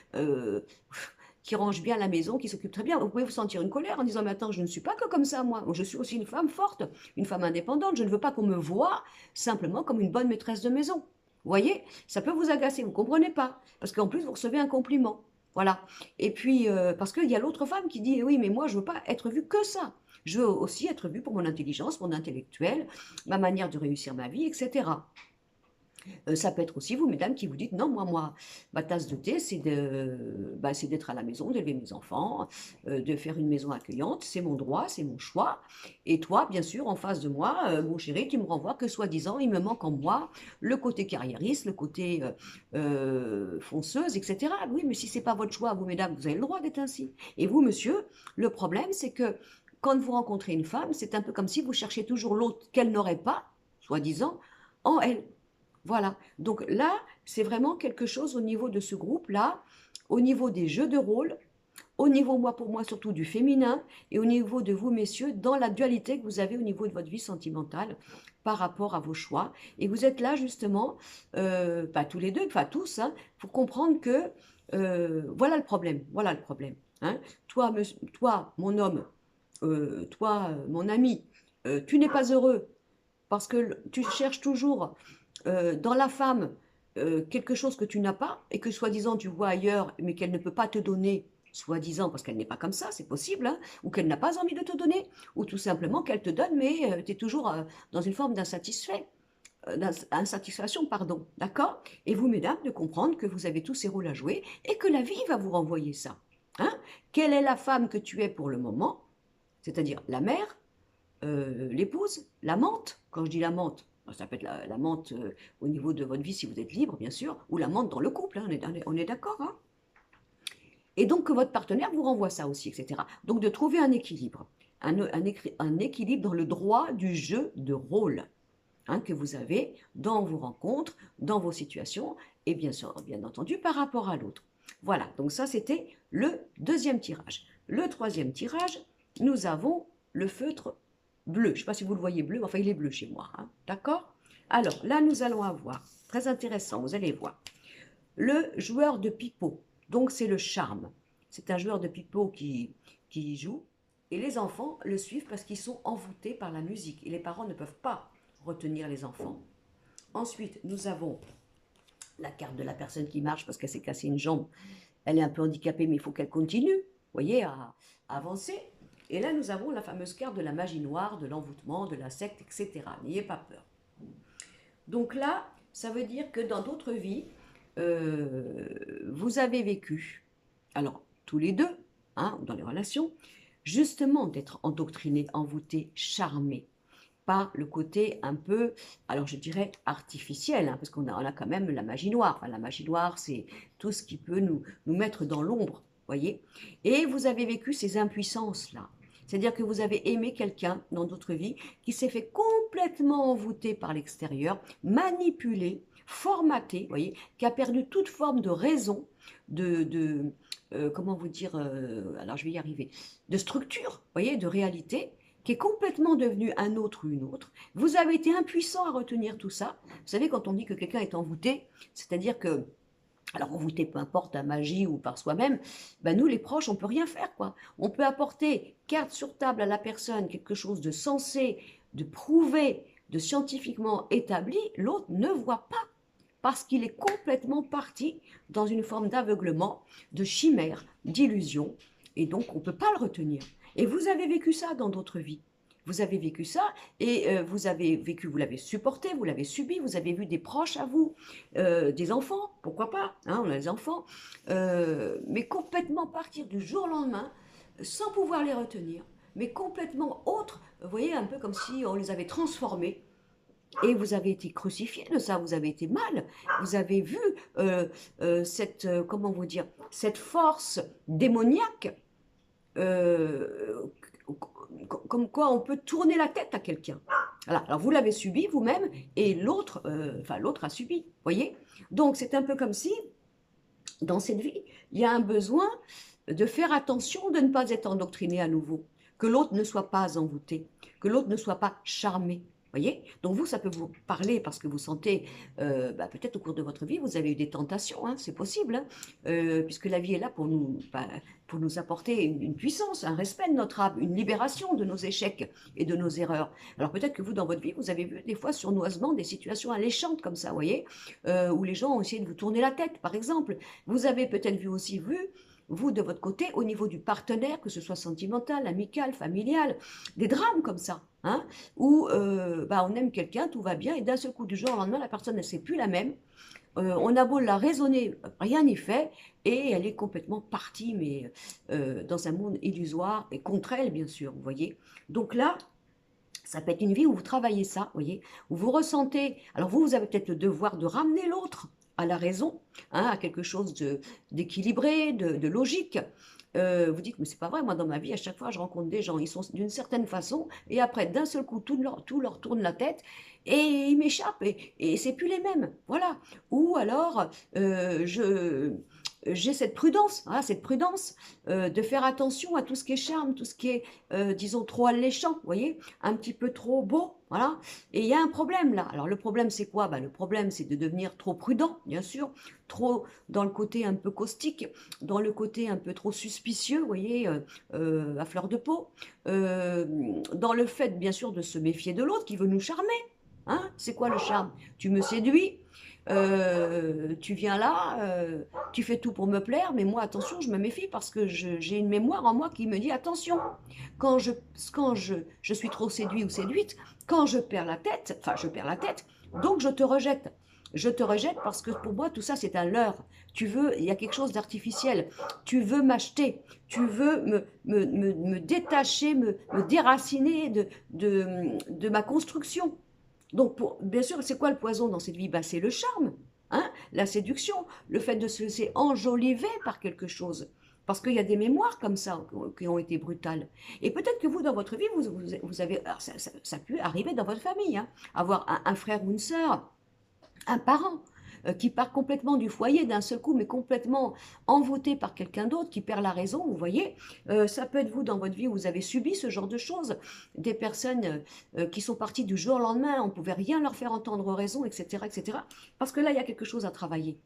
qui range bien la maison, qui s'occupe très bien. Vous pouvez vous sentir une colère en disant, mais attends, je ne suis pas que comme ça, moi. Je suis aussi une femme forte, une femme indépendante. Je ne veux pas qu'on me voie simplement comme une bonne maîtresse de maison. Vous voyez, ça peut vous agacer, vous ne comprenez pas. Parce qu'en plus, vous recevez un compliment. Voilà. Et puis, parce qu'il y a l'autre femme qui dit, oui, mais moi, je ne veux pas être vue que ça. Je veux aussi être vue pour mon intelligence, mon intellectuel, ma manière de réussir ma vie, etc. Ça peut être aussi vous, mesdames, qui vous dites: «Non, moi, ma tasse de thé, c'est d'être à la maison, d'élever mes enfants, de faire une maison accueillante. C'est mon droit, c'est mon choix et toi, bien sûr, en face de moi, mon chéri, tu me renvoies que soi-disant, il me manque en moi le côté carriériste, le côté, fonceuse et cetera». Oui, mais si c'est pas votre choix, vous, mesdames, vous avez le droit d'être ainsi et vous, monsieur, le problème, c'est que quand vous rencontrez une femme, c'est un peu comme si vous cherchiez toujours l'autre qu'elle n'aurait pas, soi-disant, en elle. Voilà. Donc là, c'est vraiment quelque chose au niveau de ce groupe-là, au niveau des jeux de rôle, au niveau, moi, pour moi, surtout du féminin, et au niveau de vous, messieurs, dans la dualité que vous avez au niveau de votre vie sentimentale par rapport à vos choix. Et vous êtes là, justement, pas tous les deux, enfin tous, hein, pour comprendre que voilà le problème, voilà le problème. Hein. Toi, mon homme, toi, mon ami, tu n'es pas heureux parce que tu cherches toujours dans la femme quelque chose que tu n'as pas et que soi-disant tu vois ailleurs, mais qu'elle ne peut pas te donner, soi-disant parce qu'elle n'est pas comme ça, c'est possible, hein, ou qu'elle n'a pas envie de te donner, ou tout simplement qu'elle te donne, mais tu es toujours dans une forme d'insatisfaction, pardon, d'accord. Et vous, mesdames, de comprendre que vous avez tous ces rôles à jouer et que la vie va vous renvoyer ça. Hein. Quelle est la femme que tu es pour le moment, c'est-à-dire la mère, l'épouse, l'amante, quand je dis l'amante, ça peut être l'amante au niveau de votre vie si vous êtes libre, bien sûr, ou l'amante dans le couple, hein, on est d'accord. Hein. Et donc que votre partenaire vous renvoie ça aussi, etc. Donc de trouver un équilibre, un équilibre dans le droit du jeu de rôle hein, que vous avez dans vos rencontres, dans vos situations, et bien sûr, bien entendu, par rapport à l'autre. Voilà, donc ça c'était le deuxième tirage. Le troisième tirage, nous avons le feutre bleu. Je ne sais pas si vous le voyez bleu, enfin il est bleu chez moi. Hein, d'accord. Alors là, nous allons avoir, très intéressant, vous allez voir, le joueur de pipeau. Donc c'est le charme. C'est un joueur de pipeau qui joue. Et les enfants le suivent parce qu'ils sont envoûtés par la musique. Et les parents ne peuvent pas retenir les enfants. Ensuite, nous avons la carte de la personne qui marche parce qu'elle s'est cassée une jambe. Elle est un peu handicapée, mais il faut qu'elle continue, vous voyez, à avancer. Et là, nous avons la fameuse carte de la magie noire, de l'envoûtement, de la secte, etc. N'ayez pas peur. Donc là, ça veut dire que dans d'autres vies, vous avez vécu, alors tous les deux, hein, dans les relations, justement d'être endoctriné, envoûté, charmé par le côté un peu, alors je dirais artificiel, hein, parce qu'on a quand même la magie noire. Enfin, la magie noire, c'est tout ce qui peut nous mettre dans l'ombre, voyez. Et vous avez vécu ces impuissances-là. C'est-à-dire que vous avez aimé quelqu'un dans d'autres vies qui s'est fait complètement envoûter par l'extérieur, manipulé, formaté, voyez, qui a perdu toute forme de raison, comment vous dire, alors je vais y arriver, de structure, voyez, de réalité, qui est complètement devenu un autre ou une autre. Vous avez été impuissant à retenir tout ça. Vous savez, quand on dit que quelqu'un est envoûté, c'est-à-dire que, alors envoûté, peu importe, à magie ou par soi-même, ben nous les proches, on ne peut rien faire, quoi. On peut apporter carte sur table à la personne, quelque chose de sensé, de prouvé, de scientifiquement établi, l'autre ne voit pas parce qu'il est complètement parti dans une forme d'aveuglement, de chimère, d'illusion, et donc on ne peut pas le retenir. Et vous avez vécu ça dans d'autres vies. Vous avez vécu ça et vous avez vécu, vous l'avez supporté, vous l'avez subi, vous avez vu des proches à vous, des enfants, pourquoi pas, hein, on a des enfants, mais complètement partir du jour au lendemain sans pouvoir les retenir, mais complètement autres, vous voyez, un peu comme si on les avait transformés. Et vous avez été crucifié de ça, vous avez été mal, vous avez vu comment vous dire, cette force démoniaque, comme quoi on peut tourner la tête à quelqu'un. Voilà. Alors vous l'avez subi vous-même et l'autre, l'autre a subi, voyez. Donc c'est un peu comme si, dans cette vie, il y a un besoin de faire attention de ne pas être endoctriné à nouveau, que l'autre ne soit pas envoûté, que l'autre ne soit pas charmé. Voyez. Donc vous, ça peut vous parler parce que vous sentez, peut-être au cours de votre vie, vous avez eu des tentations, hein, c'est possible, hein, puisque la vie est là pour nous apporter une puissance, un respect de notre âme, une libération de nos échecs et de nos erreurs. Alors peut-être que vous, dans votre vie, vous avez vu des fois sournoisement des situations alléchantes comme ça, voyez, où les gens ont essayé de vous tourner la tête, par exemple. Vous avez peut-être vu aussi vous, de votre côté, au niveau du partenaire, que ce soit sentimental, amical, familial, des drames comme ça, hein, où bah, on aime quelqu'un, tout va bien, et d'un seul coup, du jour au lendemain, la personne, elle ne plus la même. On a beau la raisonner, rien n'y fait, et elle est complètement partie, mais dans un monde illusoire, et contre elle, bien sûr, vous voyez. Donc là, ça peut être une vie où vous travaillez ça, vous voyez, où vous ressentez. Alors vous, vous avez peut-être le devoir de ramener l'autre à la raison, hein, à quelque chose d'équilibré, de logique. Vous dites, mais c'est pas vrai, moi dans ma vie, à chaque fois, je rencontre des gens, ils sont d'une certaine façon, et après, d'un seul coup, tout leur tourne la tête, et ils m'échappent, et c'est plus les mêmes, voilà. Ou alors, j'ai cette prudence de faire attention à tout ce qui est charme, tout ce qui est, disons, trop alléchant, vous voyez, un petit peu trop beau, voilà. Et il y a un problème là. Alors le problème c'est quoi? Le problème c'est de devenir trop prudent, bien sûr, trop dans le côté un peu caustique, dans le côté un peu trop suspicieux, vous voyez, à fleur de peau, dans le fait bien sûr de se méfier de l'autre qui veut nous charmer. Hein, c'est quoi le charme? Tu me séduis, tu viens là, tu fais tout pour me plaire, mais moi, attention, je me méfie parce que j'ai une mémoire en moi qui me dit attention, quand je, je suis trop séduit ou séduite, quand je perds la tête, enfin, je perds la tête, donc je te rejette. Je te rejette parce que pour moi, tout ça, c'est un leurre. Tu veux, il y a quelque chose d'artificiel. Tu veux m'acheter. Tu veux me détacher, me déraciner de ma construction. Donc, bien sûr, c'est quoi le poison dans cette vie? C'est le charme, hein, la séduction, le fait de se laisser enjoliver par quelque chose. Parce qu'il y a des mémoires comme ça qui ont été brutales. Et peut-être que vous, dans votre vie, vous avez. Alors ça peut arriver dans votre famille, hein, avoir un frère ou une sœur, un parent qui part complètement du foyer d'un seul coup, mais complètement envoûté par quelqu'un d'autre, qui perd la raison, vous voyez. Ça peut être vous dans votre vie où vous avez subi ce genre de choses, des personnes qui sont parties du jour au lendemain, on ne pouvait rien leur faire entendre raison, etc., etc. Parce que là, il y a quelque chose à travailler.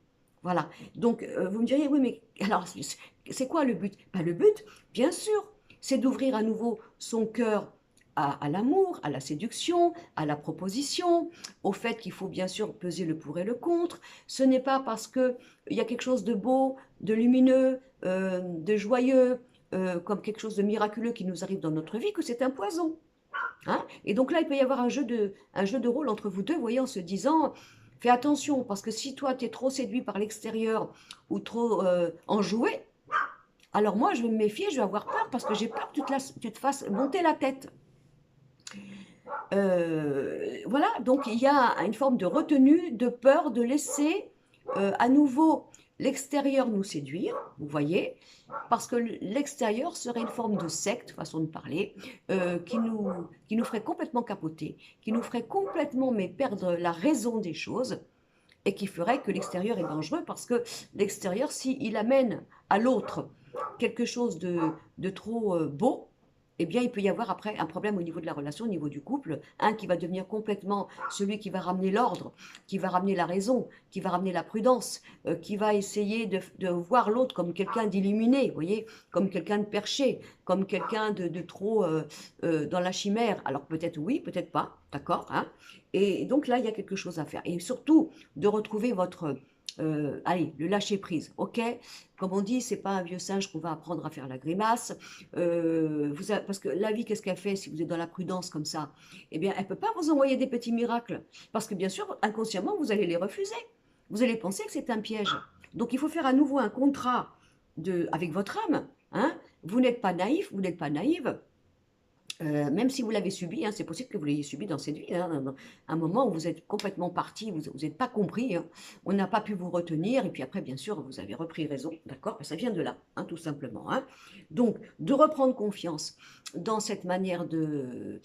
Voilà. Donc, vous me diriez, oui, mais alors, c'est quoi le but? Le but, bien sûr, c'est d'ouvrir à nouveau son cœur à l'amour, à la séduction, à la proposition, au fait qu'il faut bien sûr peser le pour et le contre. Ce n'est pas parce qu'il y a quelque chose de beau, de lumineux, de joyeux, comme quelque chose de miraculeux qui nous arrive dans notre vie que c'est un poison. Hein. Et donc là, il peut y avoir un jeu de rôle entre vous deux, vous voyez, en se disant, fais attention, parce que si toi, tu es trop séduit par l'extérieur ou trop enjoué, alors moi, je vais me méfier, je vais avoir peur, parce que j'ai peur que tu te fasses monter la tête. Voilà, donc il y a une forme de retenue, de peur de laisser à nouveau l'extérieur nous séduire, vous voyez, parce que l'extérieur serait une forme de secte, façon de parler, qui nous ferait complètement capoter, qui nous ferait complètement mais perdre la raison des choses, et qui ferait que l'extérieur est dangereux, parce que l'extérieur, s'il amène à l'autre quelque chose de trop beau, eh bien, il peut y avoir après un problème au niveau de la relation, au niveau du couple. Un qui va devenir complètement celui qui va ramener l'ordre, qui va ramener la raison, qui va ramener la prudence, qui va essayer de voir l'autre comme quelqu'un d'illuminé, vous voyez, comme quelqu'un de perché, comme quelqu'un de trop dans la chimère. Alors peut-être oui, peut-être pas, d'accord, hein. Et donc là, il y a quelque chose à faire. Et surtout, de retrouver votre... allez, le lâcher prise, ok? Comme on dit, c'est pas un vieux singe qu'on va apprendre à faire la grimace. Parce que la vie, qu'est-ce qu'elle fait si vous êtes dans la prudence comme ça? Eh bien, elle peut pas vous envoyer des petits miracles. Parce que bien sûr, inconsciemment, vous allez les refuser. Vous allez penser que c'est un piège. Donc, il faut faire à nouveau un contrat avec votre âme. Hein. Vous n'êtes pas naïf, vous n'êtes pas naïve. Même si vous l'avez subi, hein, c'est possible que vous l'ayez subi dans cette vie, hein, un moment où vous êtes complètement parti, vous n'êtes pas compris, hein, on n'a pas pu vous retenir, et puis après, bien sûr, vous avez repris raison, d'accord? Ça vient de là, hein, tout simplement. Hein. Donc, de reprendre confiance dans cette manière de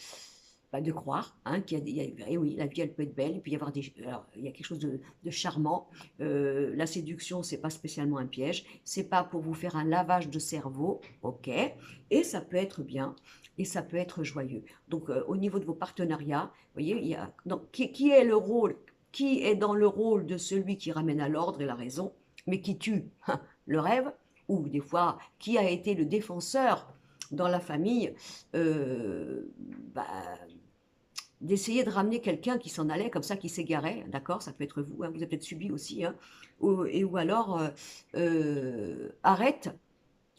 croire, hein, et oui, la vie, elle peut être belle, il peut y avoir alors, il y a quelque chose de charmant. La séduction, c'est pas spécialement un piège, c'est pas pour vous faire un lavage de cerveau, ok? Et ça peut être bien et ça peut être joyeux. Donc, au niveau de vos partenariats, vous voyez, il y a, donc, qui est le rôle, qui est dans le rôle de celui qui ramène à l'ordre et la raison, mais qui tue le rêve, ou des fois, qui a été le défenseur dans la famille, bah, d'essayer de ramener quelqu'un qui s'en allait comme ça, qui s'égarait, d'accord, ça peut être vous, hein, vous avez peut-être subi aussi, hein, ou alors arrête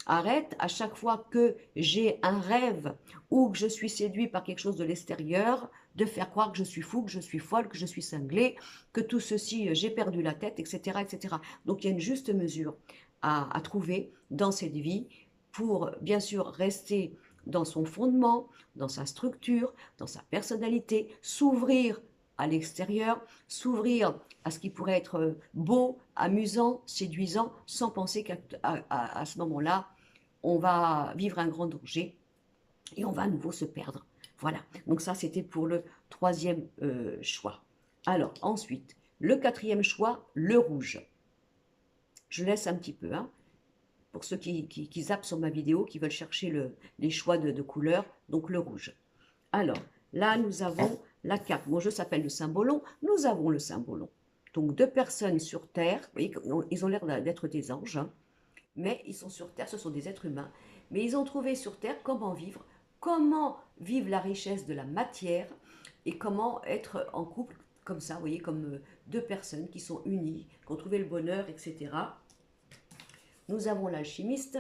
Arrête à chaque fois que j'ai un rêve ou que je suis séduit par quelque chose de l'extérieur, de faire croire que je suis fou, que je suis folle, que je suis cinglée, que tout ceci, j'ai perdu la tête, etc., etc. Donc il y a une juste mesure à trouver dans cette vie pour bien sûr rester dans son fondement, dans sa structure, dans sa personnalité, s'ouvrir à l'extérieur, s'ouvrir à ce qui pourrait être beau, amusant, séduisant, sans penser qu'à à ce moment-là, on va vivre un grand danger et on va à nouveau se perdre. Voilà, donc ça c'était pour le troisième choix. Alors ensuite, le quatrième choix, le rouge. Je laisse un petit peu, hein, pour ceux qui zappent sur ma vidéo, qui veulent chercher les choix de couleurs, donc le rouge. Alors, là nous avons la carte, mon jeu s'appelle le symbolon, nous avons le symbolon. Donc deux personnes sur Terre, vous voyez, ils ont l'air d'être des anges, hein, mais ils sont sur Terre, ce sont des êtres humains, mais ils ont trouvé sur Terre comment vivre la richesse de la matière et comment être en couple comme ça, vous voyez, comme deux personnes qui sont unies, qui ont trouvé le bonheur, etc. Nous avons l'alchimiste.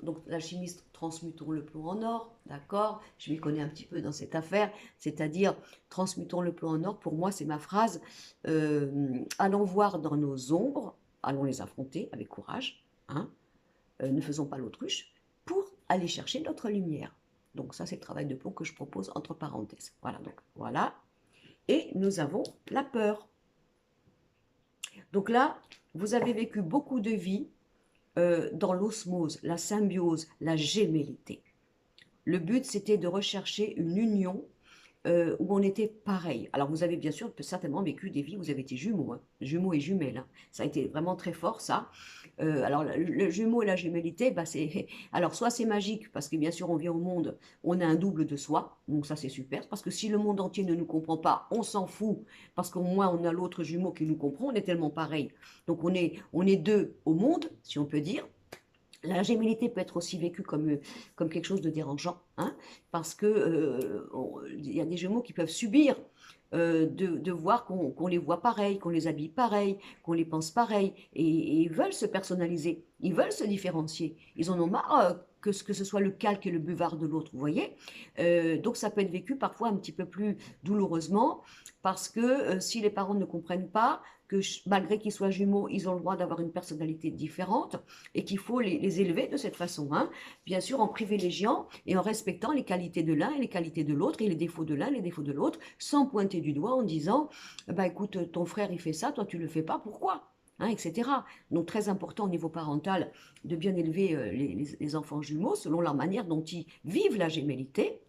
Donc l'alchimiste, transmutons le plomb en or, d'accord? Je m'y connais un petit peu dans cette affaire, c'est-à-dire transmutons le plomb en or, pour moi c'est ma phrase, allons voir dans nos ombres, allons les affronter avec courage, hein, ne faisons pas l'autruche, pour aller chercher notre lumière. Donc ça c'est le travail de plomb que je propose entre parenthèses. Voilà, donc voilà. Et nous avons la peur. Donc là, vous avez vécu beaucoup de vies dans l'osmose, la symbiose, la gémellité. Le but, c'était de rechercher une union où on était pareil. Alors, vous avez bien sûr certainement vécu des vies où vous avez été jumeaux, hein, jumeaux et jumelles. Hein. Ça a été vraiment très fort, ça. Alors, le jumeau et la jumellité, bah, alors, soit c'est magique, parce que bien sûr, on vient au monde, on a un double de soi, donc ça, c'est super, parce que si le monde entier ne nous comprend pas, on s'en fout, parce qu'au moins, on a l'autre jumeau qui nous comprend, on est tellement pareil. Donc, on est deux au monde, si on peut dire. La gémellité peut être aussi vécue comme quelque chose de dérangeant, hein, parce que il y a des jumeaux qui peuvent subir de voir qu'on les voit pareil, qu'on les habille pareil, qu'on les pense pareil, et ils veulent se personnaliser, ils veulent se différencier. Ils en ont marre que ce soit le calque et le buvard de l'autre, vous voyez. Donc ça peut être vécu parfois un petit peu plus douloureusement, parce que si les parents ne comprennent pas, que malgré qu'ils soient jumeaux, ils ont le droit d'avoir une personnalité différente et qu'il faut les élever de cette façon. Hein. Bien sûr, en privilégiant et en respectant les qualités de l'un et les qualités de l'autre et les défauts de l'un et les défauts de l'autre, sans pointer du doigt en disant bah, écoute, ton frère il fait ça, toi tu ne le fais pas, pourquoi hein, etc. Donc très important au niveau parental de bien élever les enfants jumeaux selon leur manière dont ils vivent la gémellité.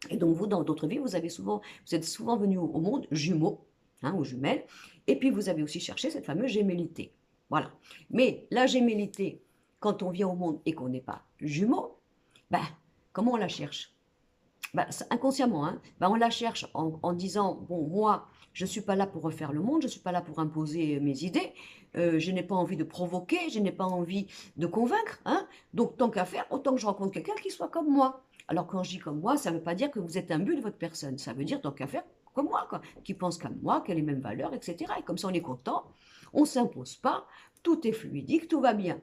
Et donc vous, dans d'autres vies, vous êtes souvent venus au monde jumeaux, hein, aux jumelles, et puis vous avez aussi cherché cette fameuse gémellité. Voilà. Mais la gémellité, quand on vient au monde et qu'on n'est pas jumeaux, ben, comment on la cherche? Ben, inconsciemment, hein, ben, on la cherche en disant, bon, moi, je ne suis pas là pour refaire le monde, je ne suis pas là pour imposer mes idées, je n'ai pas envie de provoquer, je n'ai pas envie de convaincre, hein, donc tant qu'à faire, autant que je rencontre quelqu'un qui soit comme moi. Alors quand je dis comme moi, ça ne veut pas dire que vous êtes un but de votre personne, ça veut dire tant qu'à faire comme moi, quoi, qui pense comme moi, qui a les mêmes valeurs, etc. Et comme ça on est content, on ne s'impose pas, tout est fluidique, tout va bien.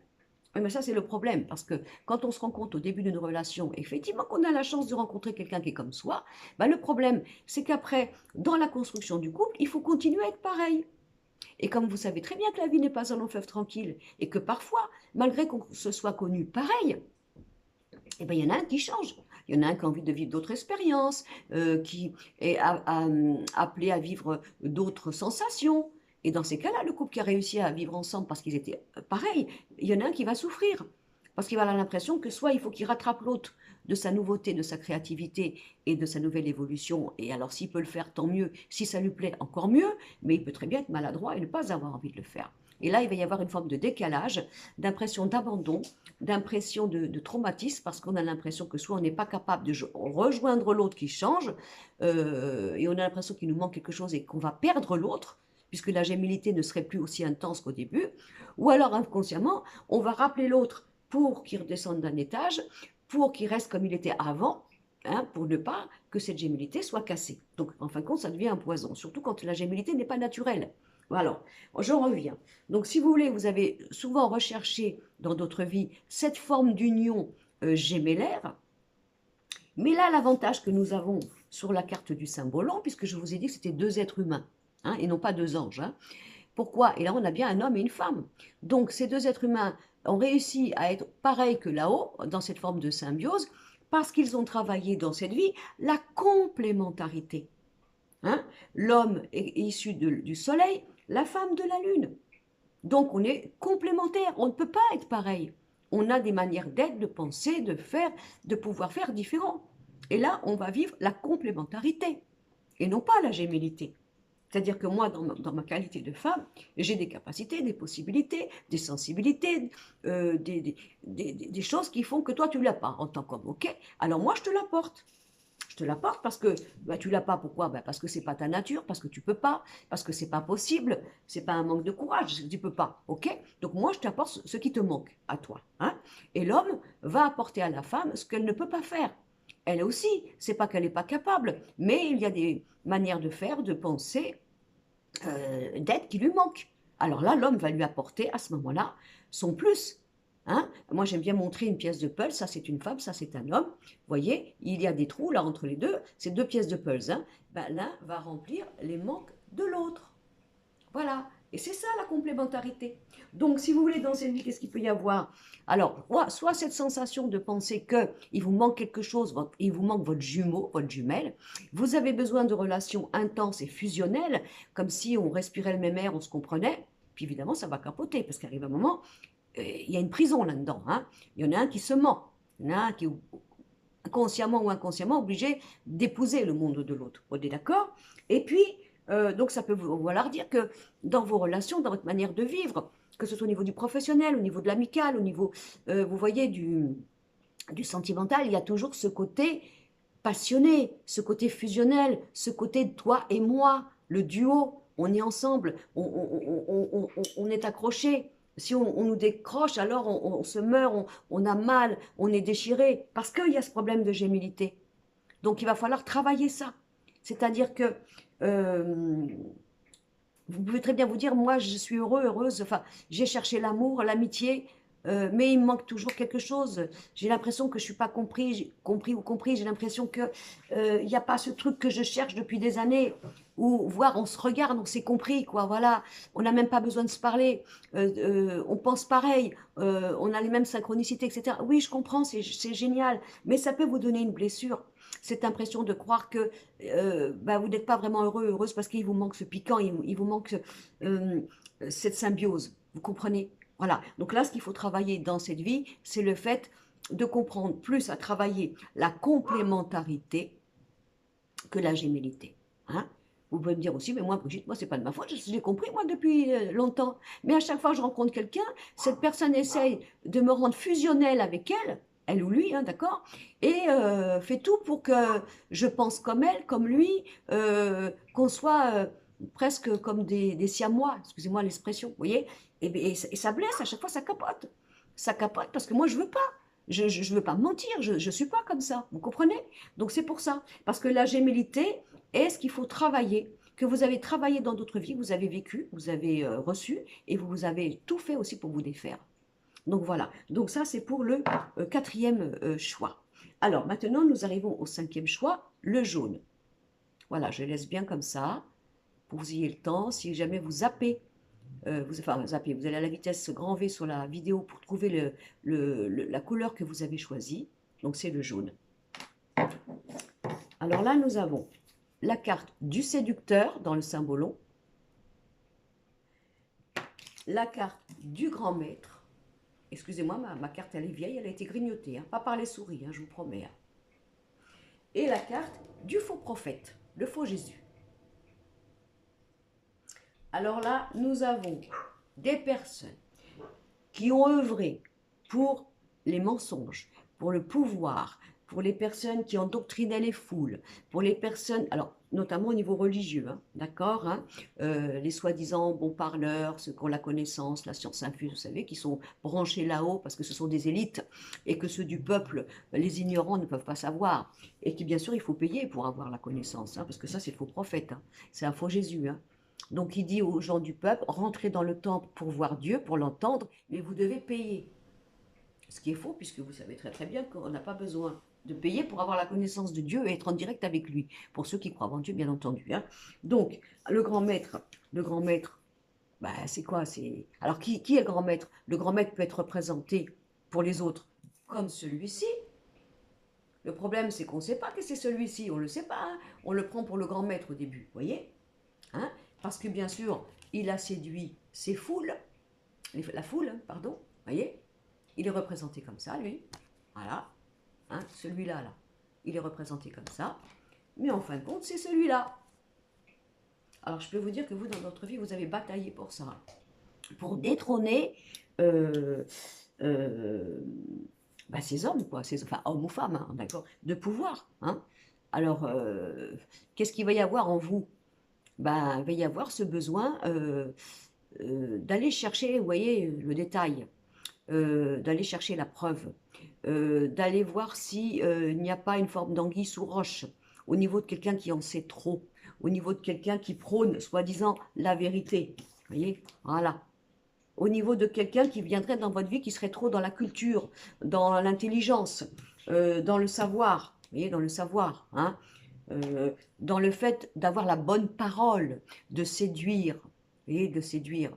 Mais ça, c'est le problème, parce que quand on se rend compte au début d'une relation, effectivement, qu'on a la chance de rencontrer quelqu'un qui est comme soi, bah, le problème, c'est qu'après, dans la construction du couple, il faut continuer à être pareil. Et comme vous savez très bien que la vie n'est pas un long fleuve tranquille, et que parfois, malgré qu'on se soit connu pareil, eh ben, il y en a un qui change. Il y en a un qui a envie de vivre d'autres expériences, qui est appelé à vivre d'autres sensations. Et dans ces cas-là, le couple qui a réussi à vivre ensemble parce qu'ils étaient pareils, il y en a un qui va souffrir. Parce qu'il va avoir l'impression que soit il faut qu'il rattrape l'autre de sa nouveauté, de sa créativité et de sa nouvelle évolution. Et alors s'il peut le faire, tant mieux. Si ça lui plaît, encore mieux. Mais il peut très bien être maladroit et ne pas avoir envie de le faire. Et là, il va y avoir une forme de décalage, d'impression d'abandon, d'impression de traumatisme, parce qu'on a l'impression que soit on n'est pas capable de rejoindre l'autre qui change, et on a l'impression qu'il nous manque quelque chose et qu'on va perdre l'autre, puisque la gémellité ne serait plus aussi intense qu'au début, ou alors inconsciemment, on va rappeler l'autre pour qu'il redescende d'un étage, pour qu'il reste comme il était avant, hein, pour ne pas que cette gémellité soit cassée. Donc, en fin de compte, ça devient un poison, surtout quand la gémellité n'est pas naturelle. Alors, je reviens. Donc, si vous voulez, vous avez souvent recherché dans d'autres vies cette forme d'union gémellaire. Mais là, l'avantage que nous avons sur la carte du Saint-Bolon, puisque je vous ai dit que c'était deux êtres humains, hein, et non pas deux anges. Hein. Pourquoi? Et là, on a bien un homme et une femme. Donc, ces deux êtres humains ont réussi à être pareils que là-haut, dans cette forme de symbiose, parce qu'ils ont travaillé dans cette vie la complémentarité. Hein. L'homme est issu du soleil, la femme de la lune. Donc, on est complémentaires, on ne peut pas être pareil. On a des manières d'être, de penser, de faire, de pouvoir faire différents. Et là, on va vivre la complémentarité et non pas la gémellité. C'est-à-dire que moi, dans ma qualité de femme, j'ai des capacités, des possibilités, des sensibilités, des choses qui font que toi, tu ne l'as pas en tant qu'homme. Ok. Alors moi, je te l'apporte. Je te l'apporte parce que bah, tu l'as pas. Pourquoi? Bah, parce que c'est pas ta nature, parce que tu peux pas, parce que c'est pas possible, c'est pas un manque de courage, tu peux pas. Ok. Donc moi, je t'apporte ce qui te manque à toi. Hein. Et l'homme va apporter à la femme ce qu'elle ne peut pas faire. Elle aussi, c'est pas qu'elle n'est pas capable, mais il y a des manières de faire, de penser, d'être qui lui manquent. Alors là, l'homme va lui apporter à ce moment-là son plus. Hein. Moi, j'aime bien montrer une pièce de puzzle. Ça, c'est une femme, ça, c'est un homme. Vous voyez, il y a des trous là entre les deux. C'est deux pièces de puzzle. Hein. Ben, l'un va remplir les manques de l'autre. Voilà. Et c'est ça la complémentarité. Donc, si vous voulez, dans cette vie, qu'est-ce qu'il peut y avoir? Alors, soit cette sensation de penser qu'il vous manque quelque chose, il vous manque votre jumeau, votre jumelle. Vous avez besoin de relations intenses et fusionnelles, comme si on respirait le même air, on se comprenait. Puis évidemment, ça va capoter, parce qu'arrive un moment, il y a une prison là-dedans. Hein. Il y en a un qui se ment. Il y en a un qui est inconsciemment ou inconsciemment obligé d'épouser le monde de l'autre. On est d'accord? Et puis, donc ça peut vouloir dire que dans vos relations, dans votre manière de vivre, que ce soit au niveau du professionnel, au niveau de l'amical, au niveau, vous voyez, du sentimental, il y a toujours ce côté passionné, ce côté fusionnel, ce côté de toi et moi, le duo, on est ensemble, on est accrochés. Si on nous décroche, alors on se meurt, on a mal, on est déchiré, parce qu'il y a ce problème de gémilité. Donc il va falloir travailler ça. C'est-à-dire que euh, vous pouvez très bien vous dire, moi je suis heureux, heureuse, enfin j'ai cherché l'amour, l'amitié, mais il me manque toujours quelque chose. J'ai l'impression que je ne suis pas compris, j'ai l'impression qu'il n'y a pas ce truc que je cherche depuis des années, ou voire on se regarde, on s'est compris, quoi, voilà, on n'a même pas besoin de se parler, on pense pareil, on a les mêmes synchronicités, etc. Oui, je comprends, c'est génial, mais ça peut vous donner une blessure. Cette impression de croire que bah, vous n'êtes pas vraiment heureux, heureuse, parce qu'il vous manque ce piquant, il vous manque euh, cette symbiose. Vous comprenez? Voilà. Donc là, ce qu'il faut travailler dans cette vie, c'est le fait de comprendre plus à travailler la complémentarité que la gémellité. Hein. Vous pouvez me dire aussi, mais moi, Brigitte, moi, c'est pas de ma faute, j'ai compris, moi, depuis longtemps. Mais à chaque fois que je rencontre quelqu'un, cette personne essaye de me rendre fusionnelle avec elle ou lui, hein, d'accord, et fait tout pour que je pense comme elle, comme lui, qu'on soit presque comme des siamois, excusez-moi l'expression, vous voyez, et ça blesse, à chaque fois, ça capote. Ça capote parce que moi, je veux pas. Je ne veux pas mentir, je ne suis pas comme ça, vous comprenez? Donc c'est pour ça, parce que la gémellité est ce qu'il faut travailler, que vous avez travaillé dans d'autres vies, vous avez vécu, vous avez reçu, et vous avez tout fait aussi pour vous défaire. Donc voilà, donc ça c'est pour le quatrième choix. Alors maintenant nous arrivons au cinquième choix, le jaune. Voilà, je laisse bien comme ça, pour que vous ayez le temps, si jamais vous zappez enfin, zappez, vous allez à la vitesse grand V sur la vidéo pour trouver la couleur que vous avez choisie. Donc c'est le jaune. Alors là, nous avons la carte du séducteur dans le symbolon, la carte du grand maître. Excusez-moi, ma carte elle est vieille, elle a été grignotée, hein, pas par les souris, hein, je vous promets. Hein. Et la carte du faux prophète, le faux Jésus. Alors là, nous avons des personnes qui ont œuvré pour les mensonges, pour le pouvoir, pour les personnes qui endoctrinaient les foules, pour les personnes, alors notamment au niveau religieux, hein, d'accord, hein, les soi-disant bons parleurs, ceux qui ont la connaissance, la science infuse, vous savez, qui sont branchés là-haut parce que ce sont des élites et que ceux du peuple, les ignorants, ne peuvent pas savoir. Et qui, bien sûr, il faut payer pour avoir la connaissance, hein, parce que ça, c'est le faux prophète, hein, c'est un faux Jésus. Hein. Donc il dit aux gens du peuple, rentrez dans le temple pour voir Dieu, pour l'entendre, mais vous devez payer. Ce qui est faux, puisque vous savez très très bien qu'on n'a pas besoin de payer pour avoir la connaissance de Dieu et être en direct avec lui. Pour ceux qui croient en Dieu, bien entendu. Hein. Donc, le grand maître, bah, c'est quoi? Alors, qui est le grand maître? Le grand maître peut être représenté pour les autres comme celui-ci. Le problème, c'est qu'on ne sait pas que c'est celui-ci. On ne le sait pas. Hein. On le prend pour le grand maître au début, vous voyez, hein. Parce que bien sûr, il a séduit ses foules, la foule, pardon, vous voyez. Il est représenté comme ça, lui. Voilà. Hein, celui-là, là. Il est représenté comme ça. Mais en fin de compte, c'est celui-là. Alors, je peux vous dire que vous, dans votre vie, vous avez bataillé pour ça. Pour détrôner euh, euh, bah, ces hommes, quoi. Enfin, hommes ou femmes, hein, d'accord, de pouvoir. Hein. Alors, qu'est-ce qu'il va y avoir en vous? Bah, il va y avoir ce besoin d'aller chercher, vous voyez, le détail, d'aller chercher la preuve, d'aller voir si il n'y a pas une forme d'anguille sous roche au niveau de quelqu'un qui en sait trop, au niveau de quelqu'un qui prône, soi-disant, la vérité. Vous voyez, voilà. Au niveau de quelqu'un qui viendrait dans votre vie, qui serait trop dans la culture, dans l'intelligence, dans le savoir. Vous voyez, dans le savoir, hein, dans le fait d'avoir la bonne parole, de séduire, vous voyez, de séduire,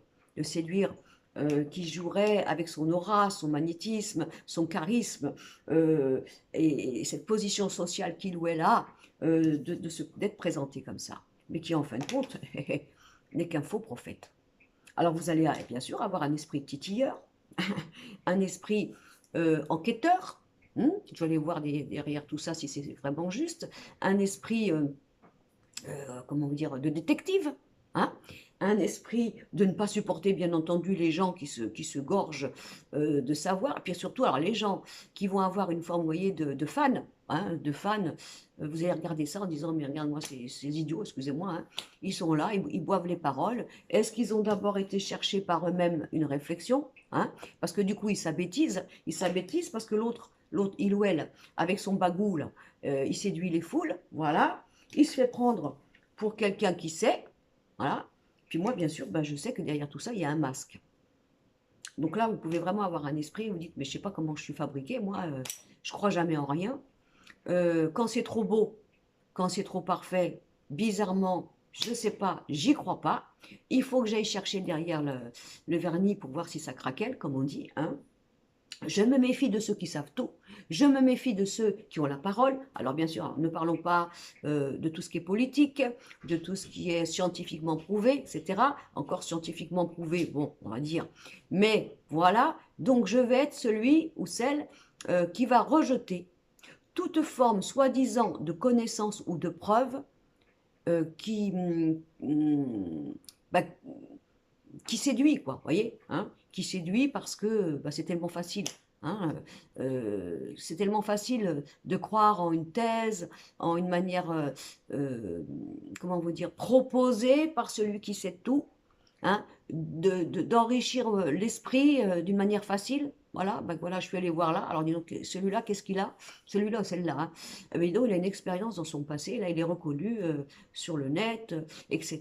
qui jouerait avec son aura, son magnétisme, son charisme, et cette position sociale qu'il ou elle a, d'être présenté comme ça. Mais qui, en fin de compte, n'est qu'un faux prophète. Alors vous allez bien sûr avoir un esprit titilleur, un esprit enquêteur, je vais aller voir derrière tout ça si c'est vraiment juste, un esprit, comment vous dire, de détective, hein, un esprit de ne pas supporter bien entendu les gens qui se gorgent de savoir, et puis surtout alors les gens qui vont avoir une forme, vous voyez, de fan, hein, de fan, vous allez regarder ça en disant mais regarde-moi ces idiots, excusez-moi, hein, ils sont là, ils boivent les paroles, est-ce qu'ils ont d'abord été chercher par eux-mêmes une réflexion, hein, parce que du coup ils s'abêtisent parce que l'autre, il ou elle, avec son bagou là, il séduit les foules, voilà, il se fait prendre pour quelqu'un qui sait, voilà. Puis moi, bien sûr, ben, je sais que derrière tout ça, il y a un masque. Donc là, vous pouvez vraiment avoir un esprit, vous dites, mais je ne sais pas comment je suis fabriqué, moi, je crois jamais en rien. Quand c'est trop beau, quand c'est trop parfait, bizarrement, je ne sais pas, j'y crois pas. Il faut que j'aille chercher derrière le vernis pour voir si ça craquelle, comme on dit, hein. Je me méfie de ceux qui savent tout. Je me méfie de ceux qui ont la parole. Alors bien sûr, ne parlons pas de tout ce qui est politique, de tout ce qui est scientifiquement prouvé, etc. Encore scientifiquement prouvé, bon, on va dire. Mais voilà, donc je vais être celui ou celle qui va rejeter toute forme soi-disant de connaissance ou de preuve bah, qui séduit, quoi, vous voyez, hein, qui séduit parce que bah, c'est tellement facile. Hein, c'est tellement facile de croire en une thèse, en une manière, comment vous dire, proposée par celui qui sait tout, hein, d'enrichir l'esprit d'une manière facile. Voilà, ben voilà, je suis allée voir là. Alors, dis donc, celui-là, qu'est-ce qu'il a? Celui-là, celle-là. Hein. Mais dis donc, il a une expérience dans son passé. Là, il est reconnu sur le net, etc.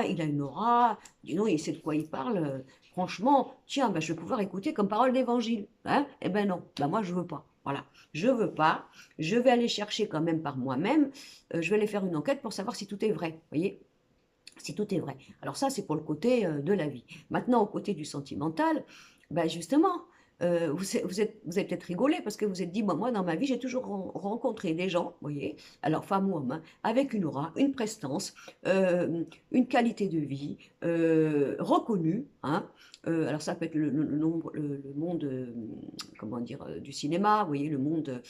Il a une aura. Dis donc, il sait de quoi il parle. Franchement, tiens, ben, je vais pouvoir écouter comme parole d'évangile. Hein? Eh ben non, ben moi, je veux pas. Voilà, je veux pas. Je vais aller chercher quand même par moi-même. Je vais aller faire une enquête pour savoir si tout est vrai. Vous voyez? Si tout est vrai. Alors ça, c'est pour le côté de la vie. Maintenant, au côté du sentimental, ben justement, vous avez peut-être rigolé parce que vous êtes dit, moi, dans ma vie, j'ai toujours rencontré des gens, vous voyez, alors femmes ou hommes, hein, avec une aura, une prestance, une qualité de vie reconnue. Hein, alors ça peut être le monde, comment dire, du cinéma, vous voyez, le monde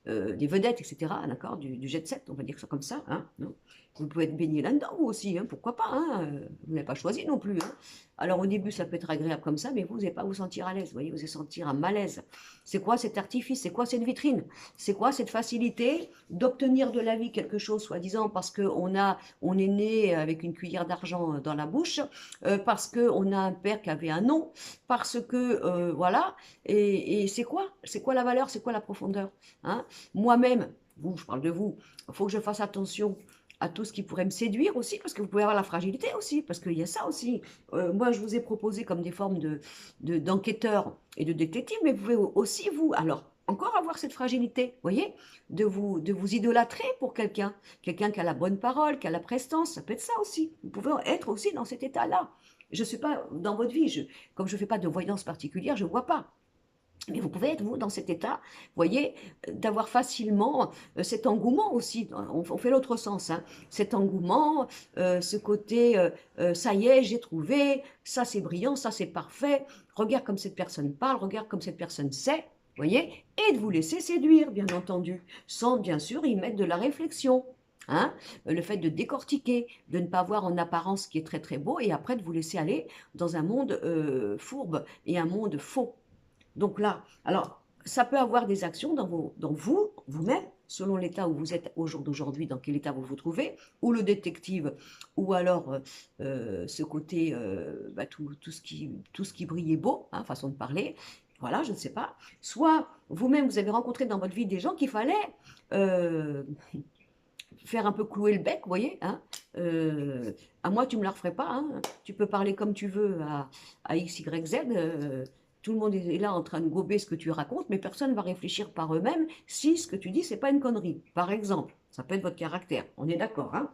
des vedettes, etc., d'accord, du jet set, on va dire ça comme ça, hein, non. Vous pouvez être baigné là-dedans, vous aussi, hein, pourquoi pas, hein, vous n'avez pas choisi non plus. Hein. Alors au début, ça peut être agréable comme ça, mais vous n'allez pas vous sentir à l'aise, vous voyez, vous allez sentir un malaise. C'est quoi cet artifice? C'est quoi cette vitrine? C'est quoi cette facilité d'obtenir de la vie quelque chose, soi-disant, parce on est né avec une cuillère d'argent dans la bouche, parce qu'on a un père qui avait un nom, parce que, voilà, et c'est quoi? C'est quoi la valeur? C'est quoi la profondeur? Hein. Moi-même, vous, je parle de vous, il faut que je fasse attention à tout ce qui pourrait me séduire aussi, parce que vous pouvez avoir la fragilité aussi, parce qu'il y a ça aussi. Moi, je vous ai proposé comme des formes d'enquêteurs et de détectives, mais vous pouvez aussi, vous, alors, encore avoir cette fragilité, vous voyez, de vous idolâtrer pour quelqu'un, quelqu'un qui a la bonne parole, qui a la prestance, ça peut être ça aussi. Vous pouvez être aussi dans cet état-là. Je ne suis pas dans votre vie, comme je ne fais pas de voyance particulière, je ne vois pas. Mais vous pouvez être, vous, dans cet état, vous voyez, d'avoir facilement cet engouement aussi, on fait l'autre sens, hein, cet engouement, ce côté, ça y est, j'ai trouvé, ça c'est brillant, ça c'est parfait, regarde comme cette personne parle, regarde comme cette personne sait, vous voyez, et de vous laisser séduire, bien entendu, sans bien sûr y mettre de la réflexion. Hein, le fait de décortiquer, de ne pas voir en apparence ce qui est très très beau, et après de vous laisser aller dans un monde fourbe et un monde faux. Donc là, alors, ça peut avoir des actions dans vous, vous-même, selon l'état où vous êtes au jour d'aujourd'hui, dans quel état vous vous trouvez, ou le détective, ou alors ce côté, bah, tout ce qui brille est beau, hein, façon de parler, voilà, je ne sais pas. Soit vous-même, vous avez rencontré dans votre vie des gens qu'il fallait euh, faire un peu clouer le bec, vous voyez, hein, à moi, tu ne me la referais pas, hein, tu peux parler comme tu veux à X, Y, Z, tout le monde est là en train de gober ce que tu racontes, mais personne ne va réfléchir par eux-mêmes si ce que tu dis, c'est pas une connerie. Par exemple, ça peut être votre caractère, on est d'accord, hein.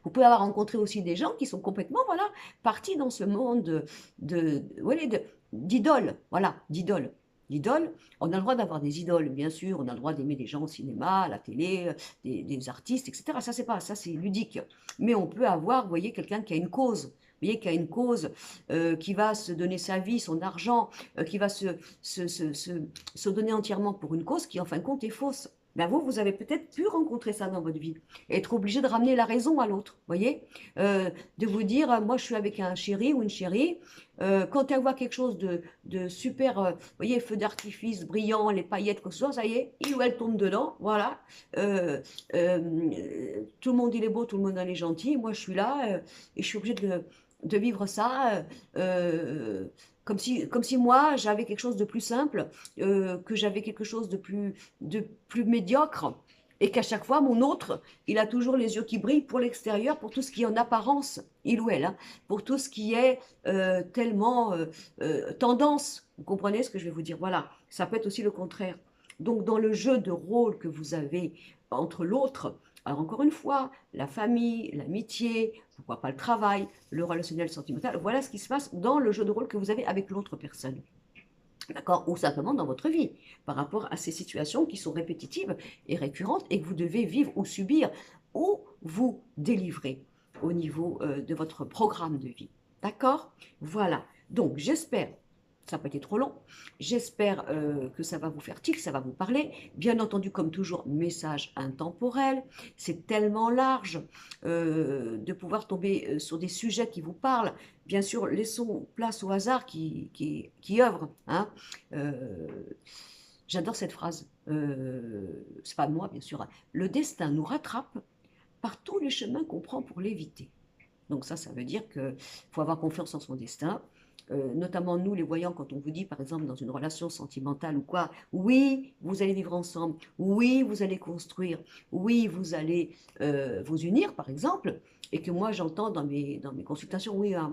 Vous pouvez avoir rencontré aussi des gens qui sont complètement, voilà, partis dans ce monde d'idoles, voilà, d'idoles. L'idole, on a le droit d'avoir des idoles, bien sûr, on a le droit d'aimer des gens au cinéma, à la télé, des artistes, etc. Ça, c'est pas, ça, c'est ludique. Mais on peut avoir, vous voyez, quelqu'un qui a une cause, vous voyez, qui a une cause, qui va se donner sa vie, son argent, qui va se donner entièrement pour une cause qui, en fin de compte, est fausse. Ben vous avez peut-être pu rencontrer ça dans votre vie, et être obligé de ramener la raison à l'autre, vous voyez, de vous dire, moi je suis avec un chéri ou une chérie, quand elle voit quelque chose de super, vous voyez, feu d'artifice brillant, les paillettes, quoi que ce soit, ça y est, il ou elle tombe dedans, voilà, tout le monde il est beau, tout le monde il est gentil, moi je suis là, et je suis obligée de vivre ça, comme si moi j'avais quelque chose de plus simple, que j'avais quelque chose de plus médiocre, et qu'à chaque fois, mon autre, il a toujours les yeux qui brillent pour l'extérieur, pour tout ce qui est en apparence, il ou elle, hein, pour tout ce qui est tellement tendance. Vous comprenez ce que je vais vous dire? Voilà, ça peut être aussi le contraire. Donc, dans le jeu de rôle que vous avez entre l'autre, alors encore une fois, la famille, l'amitié, pourquoi pas le travail, le relationnel sentimental, voilà ce qui se passe dans le jeu de rôle que vous avez avec l'autre personne. D'accord? Ou simplement dans votre vie, par rapport à ces situations qui sont répétitives et récurrentes et que vous devez vivre ou subir ou vous délivrer au niveau de votre programme de vie. D'accord? Voilà. Donc, j'espère, ça n'a pas été trop long, j'espère que ça va vous faire tic, ça va vous parler. Bien entendu, comme toujours, message intemporel. C'est tellement large de pouvoir tomber sur des sujets qui vous parlent. Bien sûr, laissons place au hasard qui œuvre. Hein. Euh, J'adore cette phrase. C'est pas moi, bien sûr. Le destin nous rattrape par tous les chemins qu'on prend pour l'éviter. Donc ça veut dire qu'il faut avoir confiance en son destin. Notamment nous, les voyants, quand on vous dit, par exemple, dans une relation sentimentale ou quoi, oui, vous allez vivre ensemble, oui, vous allez construire, oui, vous allez vous unir, par exemple, et que moi, j'entends dans mes consultations, oui, ah,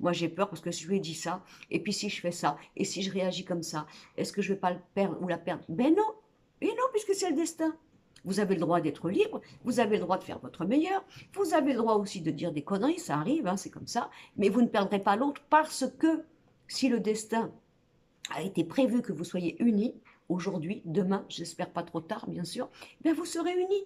moi j'ai peur parce que je lui ai dit ça, et puis si je fais ça, et si je réagis comme ça, est-ce que je ne vais pas le perdre ou la perdre? Ben non, et non, puisque c'est le destin. Vous avez le droit d'être libre, vous avez le droit de faire votre meilleur, vous avez le droit aussi de dire des conneries, ça arrive, hein, c'est comme ça, mais vous ne perdrez pas l'autre parce que si le destin a été prévu que vous soyez unis, aujourd'hui, demain, j'espère pas trop tard, bien sûr, bien vous serez unis.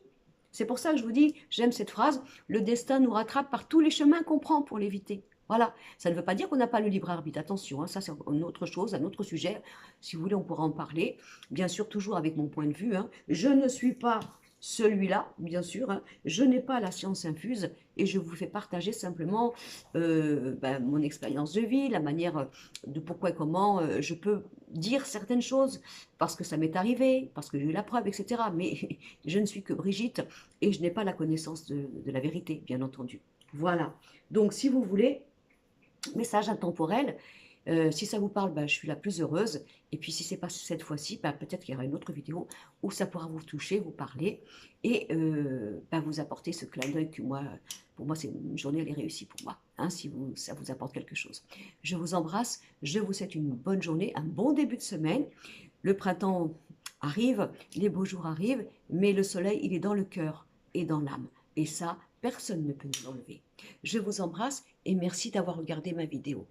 C'est pour ça que je vous dis, j'aime cette phrase, le destin nous rattrape par tous les chemins qu'on prend pour l'éviter. Voilà, ça ne veut pas dire qu'on n'a pas le libre arbitre, attention, hein, ça c'est une autre chose, un autre sujet, si vous voulez on pourra en parler, bien sûr toujours avec mon point de vue, hein. Je ne suis pas celui-là, bien sûr, hein. Je n'ai pas la science infuse et je vous fais partager simplement mon expérience de vie, la manière de pourquoi et comment je peux dire certaines choses, parce que ça m'est arrivé, parce que j'ai eu la preuve, etc. Mais je ne suis que Brigitte et je n'ai pas la connaissance de la vérité, bien entendu. Voilà, donc si vous voulez, message intemporel, Si ça vous parle, bah, je suis la plus heureuse. Et puis si c'est pas cette fois-ci, bah, peut-être qu'il y aura une autre vidéo où ça pourra vous toucher, vous parler et bah, vous apporter ce clin d'œil que moi, pour moi, c'est une journée, elle est réussie pour moi, hein, si ça vous apporte quelque chose. Je vous embrasse, je vous souhaite une bonne journée, un bon début de semaine. Le printemps arrive, les beaux jours arrivent, mais le soleil, il est dans le cœur et dans l'âme. Et ça, personne ne peut nous l'enlever. Je vous embrasse et merci d'avoir regardé ma vidéo.